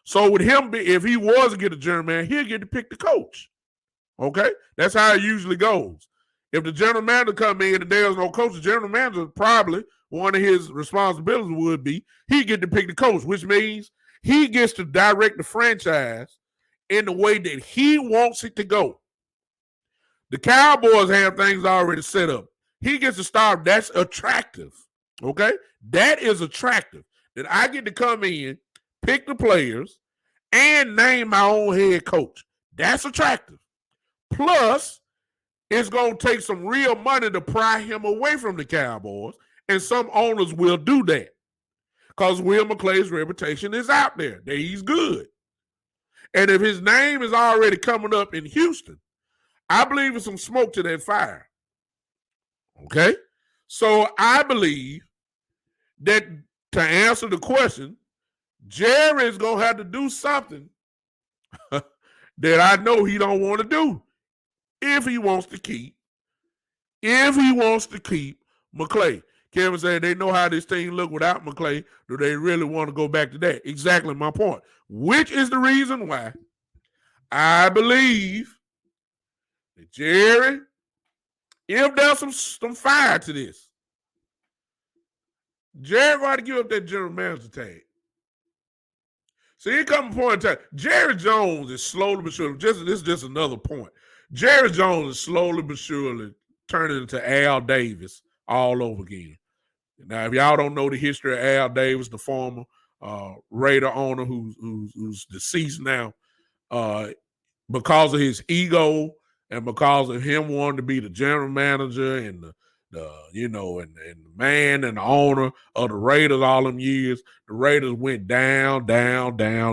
So with him, if he was to get a general manager, he'll get to pick the coach, okay? That's how it usually goes. If the general manager come in and there's no coach, the general manager probably one of his responsibilities would be he get to pick the coach, which means he gets to direct the franchise in the way that he wants it to go. The Cowboys have things already set up. He gets to start. That's attractive. Okay? That is attractive. That I get to come in, pick the players, and name my own head coach. That's attractive. Plus, it's going to take some real money to pry him away from the Cowboys, and some owners will do that because Will McClay's reputation is out there, that he's good. And if his name is already coming up in Houston, I believe there's some smoke to that fire. Okay? So I believe that to answer the question, Jerry is going to have to do something that I know he don't want to do if he wants to keep McClay. Kevin said they know how this team look without McClay. Do they really want to go back to that? Exactly my point. Which is the reason why I believe that Jerry, if there's some fire to this, Jerry got to give up that general manager tag. See, here comes a point in time. Jerry Jones is slowly but surely, this is just another point. Jerry Jones is slowly but surely turning into Al Davis all over again. Now, if y'all don't know the history of Al Davis, the former Raider owner who's deceased now, because of his ego and because of him wanting to be the general manager and the man and the owner of the Raiders all them years, the Raiders went down,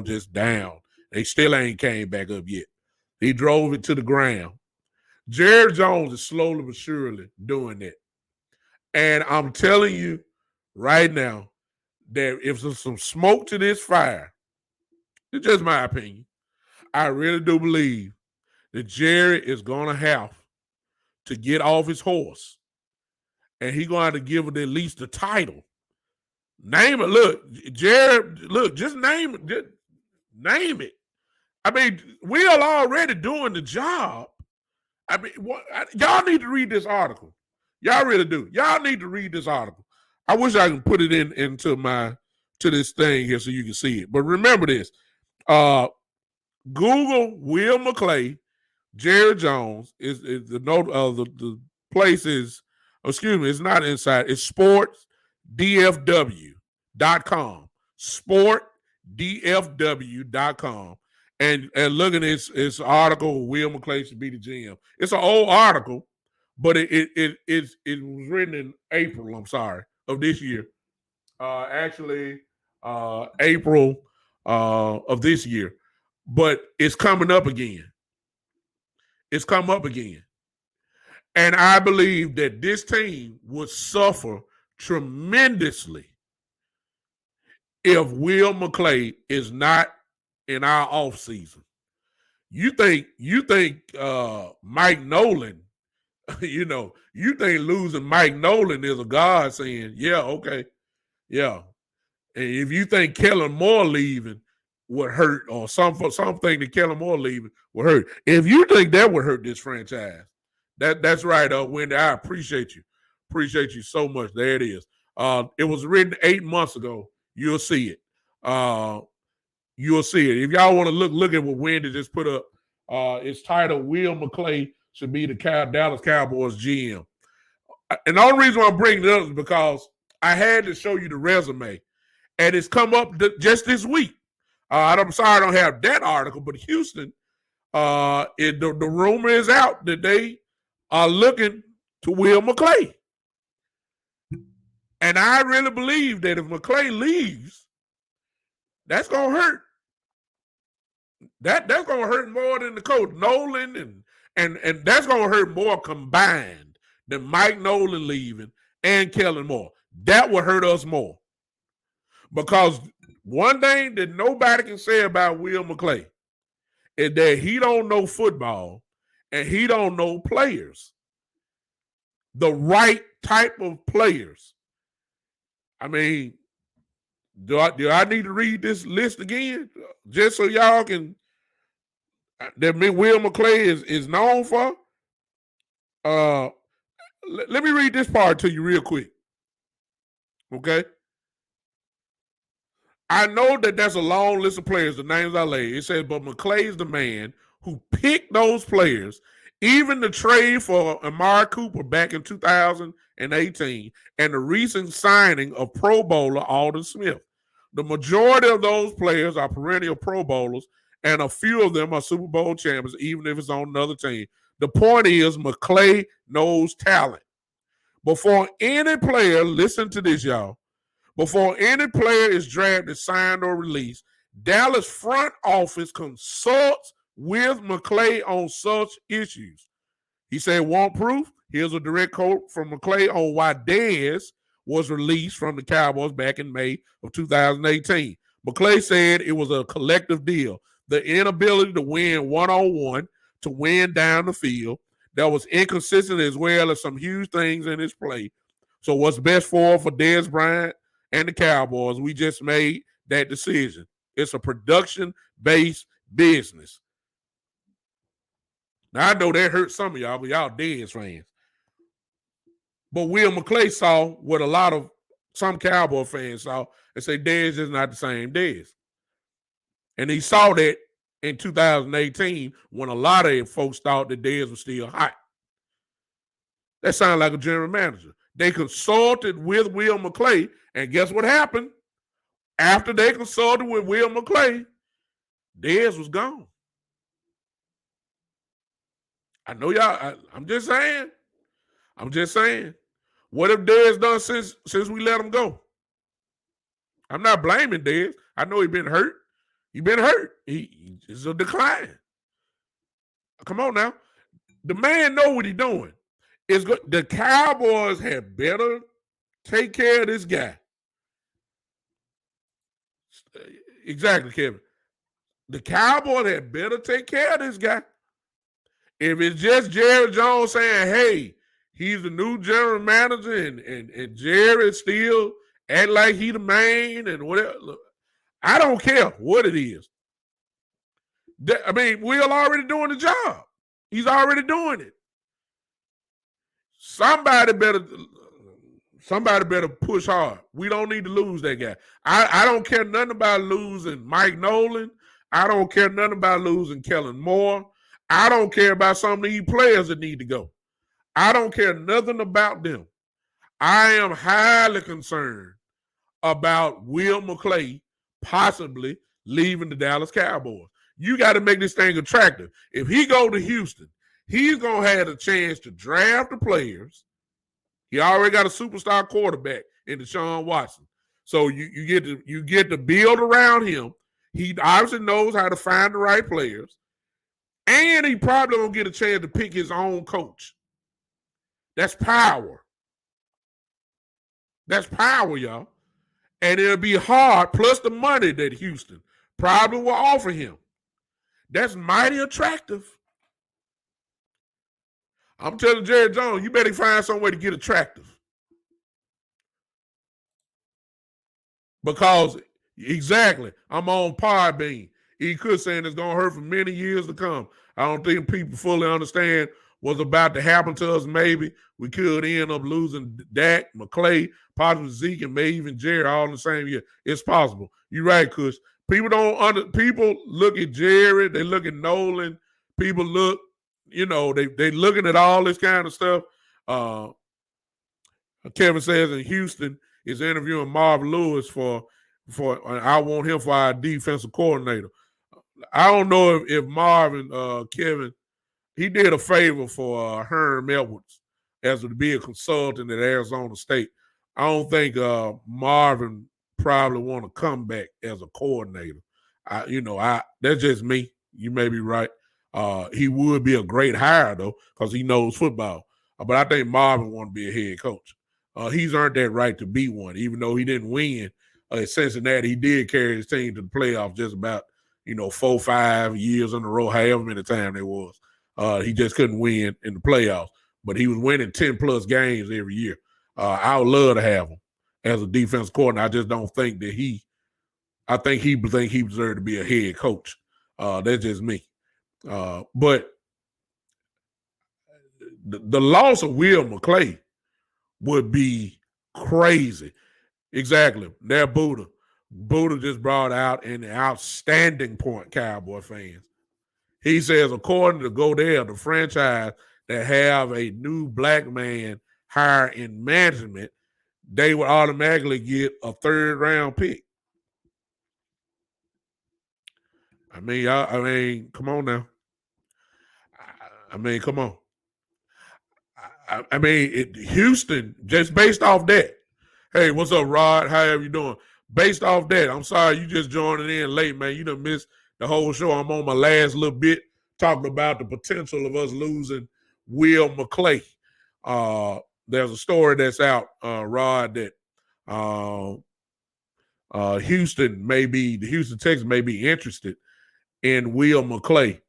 just down. They still ain't came back up yet. He drove it to the ground. Jerry Jones is slowly but surely doing that. And I'm telling you right now that if there's some smoke to this fire, it's just my opinion, I really do believe that Jerry is going to have to get off his horse. And he's going to have to give it at least a title. Name it. Look, Jerry, just name it. Just name it. I mean, we are already doing the job. I mean, y'all need to read this article. Y'all really do. Y'all need to read this article. I wish I could put it into this thing here so you can see it. But remember this. Google Will McClay, Jerry Jones is the note of the place is, it's not inside, it's sportdfw.com. Sportdfw.com. And look at this article, Will McClay should be the GM. It's an old article, but it was written in April, of this year. April of this year. But it's coming up again. It's come up again. And I believe that this team would suffer tremendously if Will McClay is not in our offseason. You think Mike Nolan, you think losing Mike Nolan is a God saying, yeah, okay, yeah. And if you think Kellen Moore leaving would hurt, or something that Kellen Moore leaving would hurt, if you think that would hurt this franchise, that's right, Wendy. I appreciate you. Appreciate you so much. There it is. It was written 8 months ago. You'll see it. You'll see it. If y'all want to look at what Wendy just put up, it's titled "Will McClay Should Be the Dallas Cowboys GM." And the only reason why I'm bringing it up is because I had to show you the resume, and it's come up just this week. I'm sorry I don't have that article, but Houston, the rumor is out that they are looking to Will McClay. And I really believe that if McClay leaves, that's going to hurt. That's gonna hurt more than the coach Nolan and that's gonna hurt more combined than Mike Nolan leaving and Kellen Moore. That would hurt us more because one thing that nobody can say about Will McClay is that he don't know football and he don't know players, the right type of players. I mean, do I need to read this list again just so y'all can that Will McClay is known for? Let me read this part to you real quick. Okay. I know that that's a long list of players, the names I laid. It says, but McClay is the man who picked those players, even the trade for Amari Cooper back in 2018 and the recent signing of Pro Bowler Alden Smith. The majority of those players are perennial Pro Bowlers, and a few of them are Super Bowl champions, even if it's on another team. The point is, McClay knows talent. Before any player, listen to this, y'all. Before any player is drafted, signed, or released, Dallas front office consults with McClay on such issues. He said, want proof? Here's a direct quote from McClay on why Dez was released from the Cowboys back in May of 2018. McClay said it was a collective deal. The inability to win one-on-one, to win down the field, that was inconsistent as well as some huge things in his play. So what's best for Dez Bryant and the Cowboys, we just made that decision. It's a production-based business. Now, I know that hurt some of y'all, but y'all Dez fans. But Will McClay saw what a lot of some Cowboy fans saw and say Dez is not the same Dez. And he saw that in 2018 when a lot of folks thought that Dez was still hot. That sounded like a general manager. They consulted with Will McClay, and guess what happened? After they consulted with Will McClay, Dez was gone. I know y'all, I'm just saying. What have Dez done since we let him go? I'm not blaming Dez. I know he's been hurt. It's a decline. Come on now. The man know what he's doing. It's good. The Cowboys had better take care of this guy. Exactly, Kevin. The Cowboys had better take care of this guy. If it's just Jerry Jones saying, hey, he's the new general manager and Jerry still act like he the main and whatever, look, I don't care what it is. I mean, Will already doing the job. He's already doing it. Somebody better push hard. We don't need to lose that guy. I don't care nothing about losing Mike Nolan. I don't care nothing about losing Kellen Moore. I don't care about some of these players that need to go. I don't care nothing about them. I am highly concerned about Will McClay possibly leaving the Dallas Cowboys. You got to make this thing attractive. If he go to Houston, he's going to have a chance to draft the players. He already got a superstar quarterback in Deshaun Watson. So you get to build around him. He obviously knows how to find the right players. And he probably going to get a chance to pick his own coach. That's power. That's power, y'all. And it'll be hard, plus the money that Houston probably will offer him. That's mighty attractive. I'm telling Jerry Jones, you better find some way to get attractive. Because, exactly, I'm on Podbean. He could say it's going to hurt for many years to come. I don't think people fully understand what's about to happen to us. Maybe we could end up losing Dak, McClay, possibly Zeke, and maybe even Jerry all in the same year. It's possible. You're right, Kush. People look at Jerry, they look at Nolan, people look, they looking at all this kind of stuff. Kevin says in Houston is interviewing Marvin Lewis for I want him for our defensive coordinator. I don't know if Marvin, Kevin, he did a favor for Herm Edwards as to be a consultant at Arizona State. I don't think Marvin probably want to come back as a coordinator. That's just me. You may be right. He would be a great hire though, because he knows football. But I think Marvin want to be a head coach. He's earned that right to be one, even though he didn't win at Cincinnati. He did carry his team to the playoffs just about 4-5 years in a row, however many times it was. He just couldn't win in the playoffs, but he was winning 10 plus games every year. I would love to have him as a defense coordinator. I just don't think that I think he deserved to be a head coach. That's just me. But the loss of Will McClay would be crazy. Exactly. That Buddha. Buddha just brought out an outstanding point, Cowboy fans. He says, according to Godell, the franchise that have a new black man hired in management, they would automatically get a 3rd-round pick. I mean, come on now. Come on. Houston, just based off that. Hey, what's up, Rod? How are you doing? Based off that, I'm sorry you just joining in late, man. You done missed the whole show. I'm on my last little bit talking about the potential of us losing Will McClay. There's a story that's out, Rod, that the Houston Texans may be interested in Will McClay.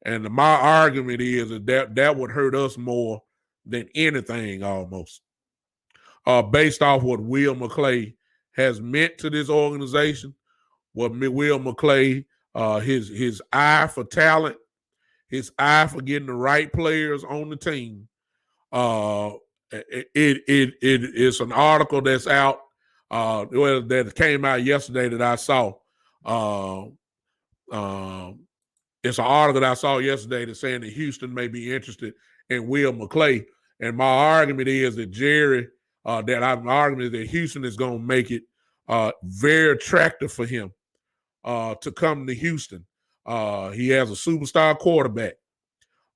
And my argument is that would hurt us more than anything almost. Based off what Will McClay has meant to this organization, what Will McClay, his eye for talent, his eye for getting the right players on the team. It's an article that's out, that came out yesterday that I saw. It's an article that I saw yesterday that's saying that Houston may be interested in Will McClay. And my argument is that that Houston is going to make it very attractive for him to come to Houston. He has a superstar quarterback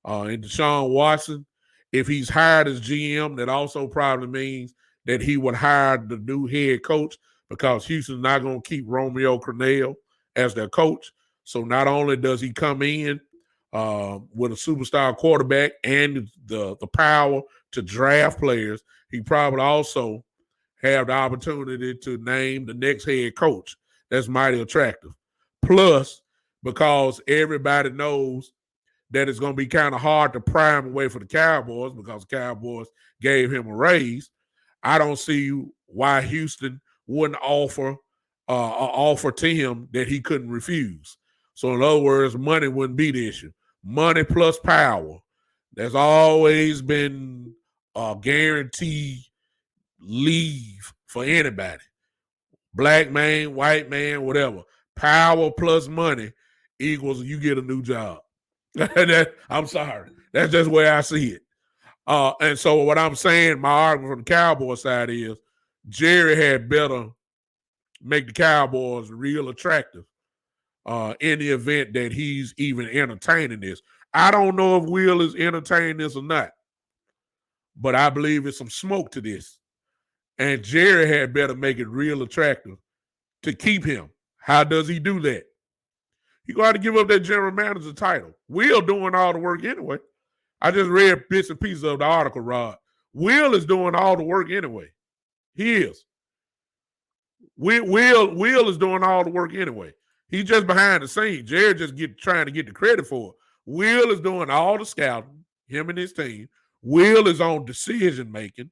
in Deshaun Watson. If he's hired as GM, that also probably means that he would hire the new head coach, because Houston's not going to keep Romeo Crennel as their coach. So not only does he come in with a superstar quarterback and the power to draft players, he probably also have the opportunity to name the next head coach. That's mighty attractive. Plus, because everybody knows that it's going to be kind of hard to pry him away for the Cowboys, because the Cowboys gave him a raise, I don't see why Houston wouldn't offer an offer to him that he couldn't refuse. So in other words, money wouldn't be the issue. Money plus power. There's always been a guaranteed leave for anybody. Black man, white man, whatever. Power plus money equals you get a new job. I'm sorry. That's just where I see it. And so what I'm saying, my argument from the Cowboy side is Jerry had better make the Cowboys real attractive in the event that he's even entertaining this. I don't know if Will is entertaining this or not, but I believe it's some smoke to this. And Jerry had better make it real attractive to keep him. How does he do that? He got to give up that general manager title. Will doing all the work anyway. I just read bits and pieces of the article, Rod. Will is doing all the work anyway. He is. Will is doing all the work anyway. He's just behind the scenes. Jerry just trying to get the credit for it. Will is doing all the scouting, him and his team. Will is on decision making.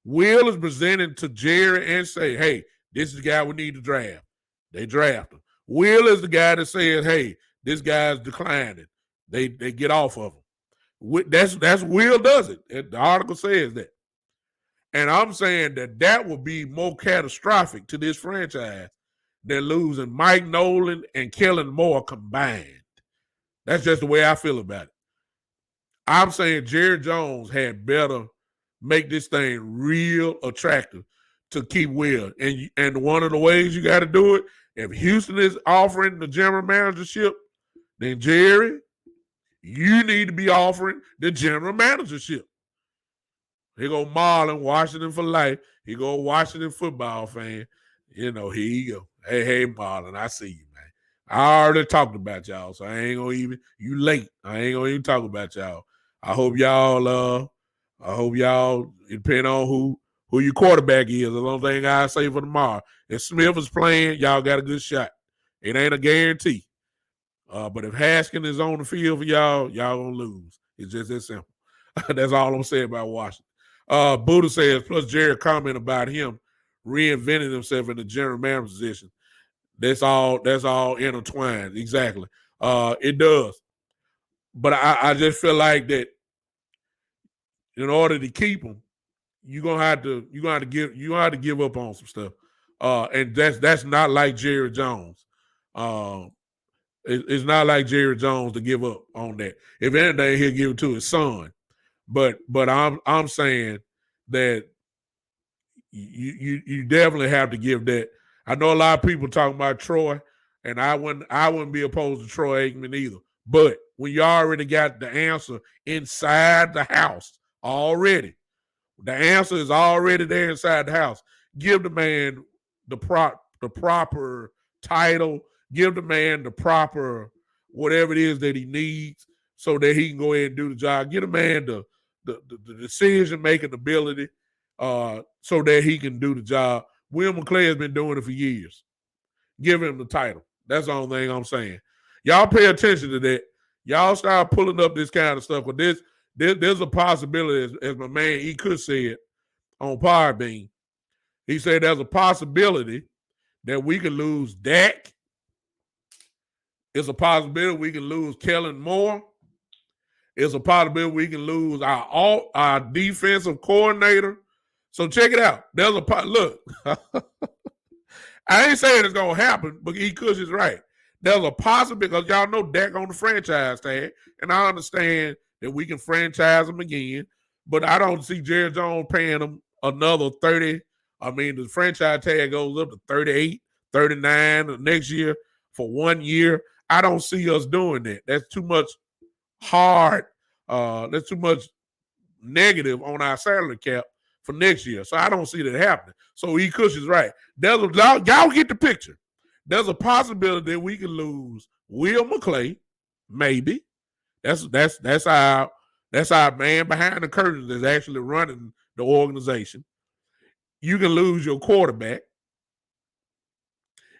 Will is presenting to Jerry and say, hey, this is the guy we need to draft. They draft him. Will is the guy that says, hey, this guy's declining. They get off of him. That's Will does it. The article says that. And I'm saying that would be more catastrophic to this franchise than losing Mike Nolan and Kellen Moore combined. That's just the way I feel about it. I'm saying Jerry Jones had better make this thing real attractive to keep Will. And one of the ways you got to do it, if Houston is offering the general managership, then Jerry, you need to be offering the general managership. Here go Marlon, Washington for life. Here go Washington football fan. Here you go. Hey, Marlon, I see you, man. I already talked about y'all, so I ain't gonna even. You late. I ain't gonna even talk about y'all. I hope y'all. I hope y'all. It depend on who your quarterback is. The only thing I say for tomorrow, if Smith is playing, y'all got a good shot. It ain't a guarantee. But if Haskins is on the field for y'all gonna lose. It's just that simple. That's all I'm saying about Washington. Buddha says, plus Jerry comment about him reinventing himself in the general manager position. That's all intertwined. Exactly. It does. But I just feel like that in order to keep him, you're gonna have to give up on some stuff. And that's not like Jerry Jones. Um, it's not like Jerry Jones to give up on that. If anything, he'll give it to his son. But I'm saying that you definitely have to give that. I know a lot of people talking about Troy, and I wouldn't be opposed to Troy Aikman either. But when you already got the answer inside the house already, the answer is already there inside the house. Give the man the proper title. Give the man the proper whatever it is that he needs so that he can go ahead and do the job. Give the man the decision making ability so that he can do the job. Will McClay has been doing it for years. Give him the title. That's the only thing I'm saying. Y'all pay attention to that. Y'all start pulling up this kind of stuff. But there's a possibility, as my man he could say it on Podbean. He said there's a possibility that we could lose Dak. It's a possibility we can lose Kellen Moore. It's a possibility we can lose our defensive coordinator. So check it out. There's a look. I ain't saying it's gonna happen, but E. Cush is right. There's a possibility because y'all know Dak on the franchise tag, and I understand that we can franchise him again, but I don't see Jerry Jones paying him another 30. I mean, the franchise tag goes up to 38, 39 next year for 1 year. I don't see us doing that. That's too much hard. That's too much negative on our salary cap for next year. So I don't see that happening. So E. Cush is right. Y'all get the picture. There's a possibility that we can lose Will McClay, maybe. That's our man behind the curtains that's actually running the organization. You can lose your quarterback.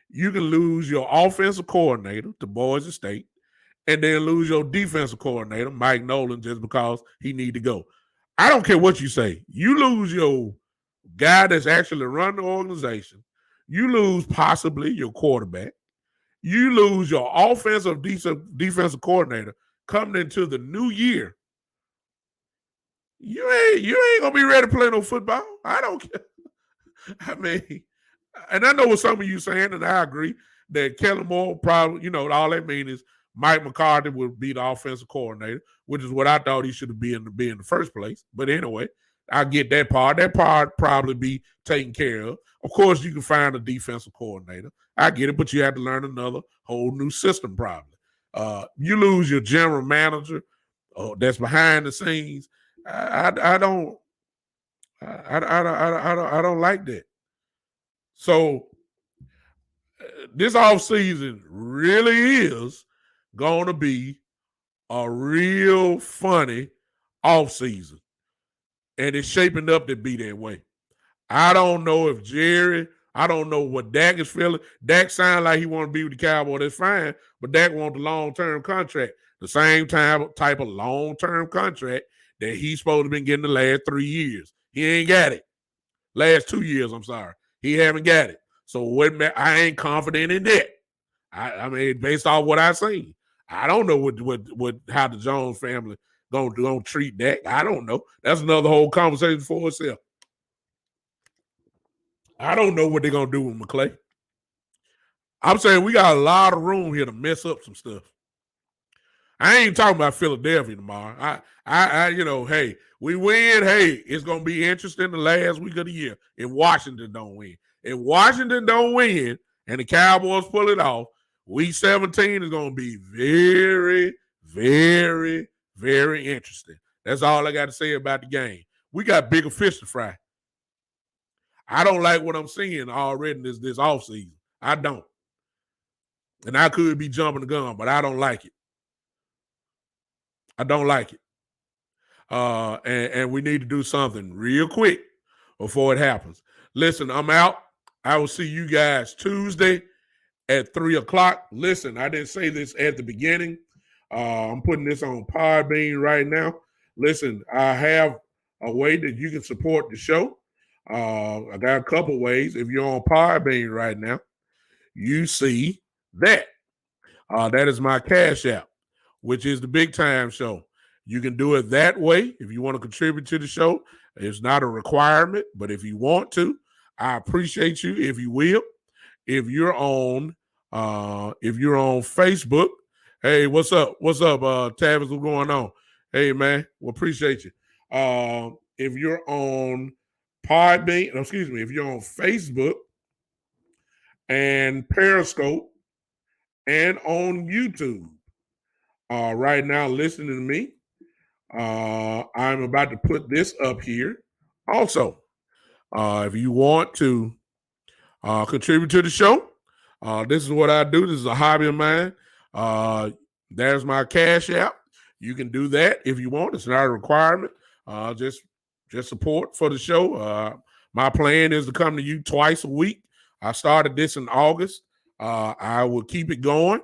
You can lose your offensive coordinator to Boise State, and then lose your defensive coordinator, Mike Nolan, just because he need to go. I don't care what you say. You lose your guy that's actually running the organization. You lose possibly your quarterback. You lose your offensive defensive coordinator coming into the new year. You ain't gonna be ready to play no football. I don't care. I mean, and I know what some of you saying, and I agree that Kellen Moore probably, all that means is Mike McCarthy would be the offensive coordinator, which is what I thought he should have been in the first place. But anyway, I get that part. That part probably be taken care of. Of course, you can find a defensive coordinator. I get it, but you have to learn another whole new system probably. You lose your general manager that's behind the scenes. I don't like that. So this offseason really is going to be a real funny offseason. And it's shaping up to be that way. I don't know if I don't know what Dak is feeling. Dak sounds like he want to be with the Cowboys. That's fine. But Dak wants the long-term contract. The same type of long-term contract that he's supposed to been getting the last 3 years. He ain't got it. Last 2 years, I'm sorry. He haven't got it. So I ain't confident in that. I mean, based off what I seen, I don't know what how the Jones family gonna treat Dak. I don't know. That's another whole conversation for itself. I don't know what they're gonna do with McClay. I'm saying we got a lot of room here to mess up some stuff. I ain't talking about Philadelphia tomorrow. Hey, we win. Hey, it's gonna be interesting the last week of the year. If Washington don't win, and the Cowboys pull it off, week 17 is gonna be very, very, very interesting. That's all I got to say about the game. We got bigger fish to fry. I don't like what I'm seeing already this offseason. I don't. And I could be jumping the gun, but I don't like it. I don't like it. And we need to do something real quick before it happens. Listen, I'm out. I will see you guys Tuesday at 3:00. Listen, I didn't say this at the beginning. I'm putting this on Podbean right now. Listen, I have a way that you can support the show. I got a couple ways. If you're on Podbean right now, you see that. That is my Cash App, which is the Big Time Show. You can do it that way if you want to contribute to the show. It's not a requirement, but if you want to, I appreciate you if you will. If you're on Facebook, hey, what's up? What's up, Tavis? What's going on? Hey, man, we appreciate you. If you're on Podbean, if you're on Facebook and Periscope and on YouTube, right now listening to me, I'm about to put this up here. Also, if you want to contribute to the show, this is what I do. This is a hobby of mine. There's my Cash App. You can do that if you want. It's not a requirement. Just support for the show. My plan is to come to you twice a week. I started this in August. I will keep it going.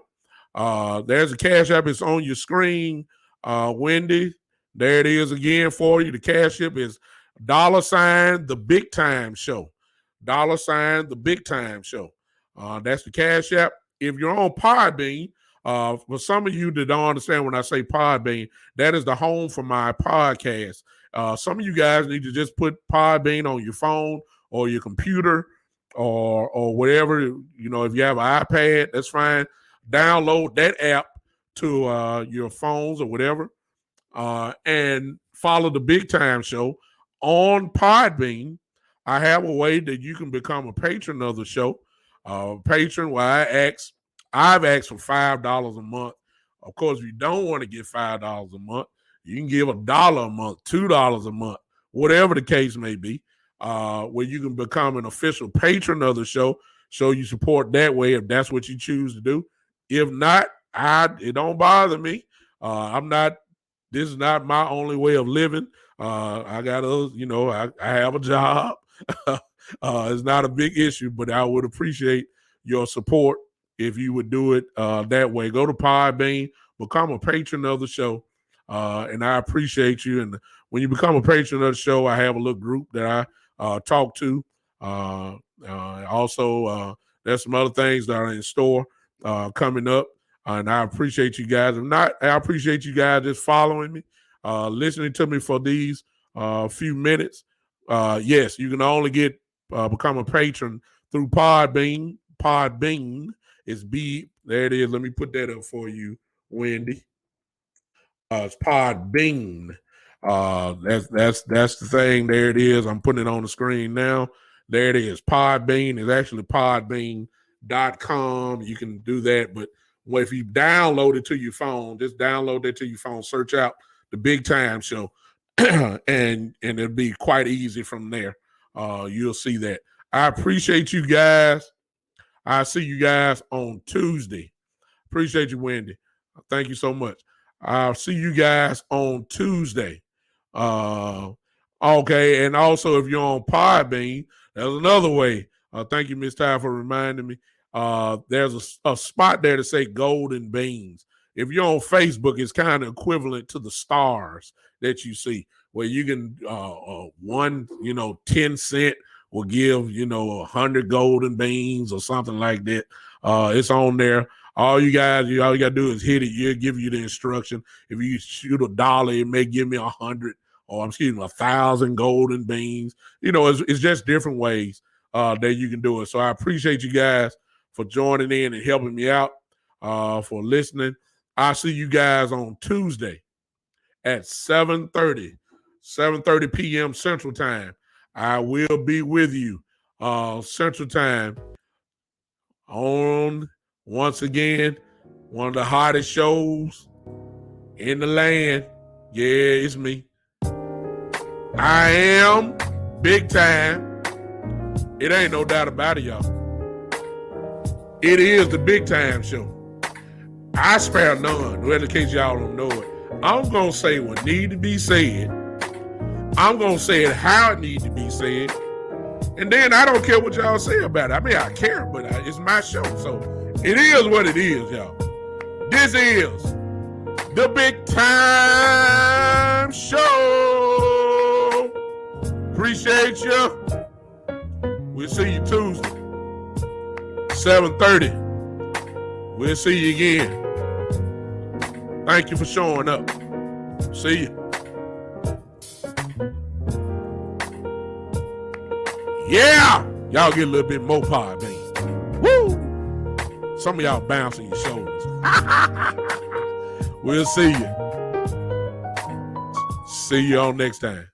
There's a Cash App. It's on your screen, Wendy. There it is again for you. The Cash App is $ the Big Time Show. $ the Big Time Show. That's the Cash App. If you're on Podbean, for some of you that don't understand when I say Podbean, that is the home for my podcast. Some of you guys need to just put Podbean on your phone or your computer or whatever. You know, if you have an iPad, that's fine. Download that app to your phones or whatever, and follow the Big Time Show on Podbean. I have a way that you can become a patron of the show. Patron, where I've asked for $5 a month. Of course, if you don't want to get $5 a month, you can give $1 a month, $2 a month, whatever the case may be, where you can become an official patron of the show. Show you support that way if that's what you choose to do. If not, it don't bother me. This is not my only way of living. I got others, I have a job. It's not a big issue, but I would appreciate your support if you would do it that way. Go to Podbean, become a patron of the show, and I appreciate you. And when you become a patron of the show, I have a little group that I talk to. Also, there's some other things that are in store coming up, and I appreciate you guys. If not, I appreciate you guys just following me, listening to me for these few minutes. Yes, you can only become a patron through Podbean. Podbean is there it is. Let me put that up for you, Wendy. It's Podbean. That's the thing. There it is. I'm putting it on the screen now. There it is. Podbean is actually podbean.com. You can do that, but if you download it to your phone, just download it to your phone. Search out the Big Time Show, and it'll be quite easy from there. You'll see that. I appreciate you guys. I'll see you guys on Tuesday. Appreciate you, Wendy. Thank you so much. I'll see you guys on Tuesday. Okay, and also if you're on Podbean, there's another way. Thank you, Miss Ty, for reminding me. There's a spot there to say golden beans. If you're on Facebook, it's kind of equivalent to the stars that you see, where you can 10 cent will give 100 golden beans or something like that. It's on there. All you gotta do is hit it. It'll give you the instruction. If you shoot $1, it may give me 100 or 1,000 golden beans. It's just different ways that you can do it. So I appreciate you guys for joining in and helping me out, for listening. I'll see you guys on Tuesday at 7:30 p.m. Central Time. I will be with you Central Time on, once again, one of the hottest shows in the land. Yeah, it's me. I am Big Time. It ain't no doubt about it, y'all. It is the big time show. I spare none. Well, in case y'all don't know it, I'm gonna say what need to be said. I'm gonna say it how it needs to be said, and then I don't care what y'all say about it. I mean, I care, but it's my show, so it is what it is, y'all. This is the Big Time Show. Appreciate you. We'll see you Tuesday, 7:30. We'll see you again. Thank you for showing up. See you. Yeah! Y'all get a little bit more pod, man. Woo! Some of y'all bouncing your shoulders. We'll see you. See you on next time.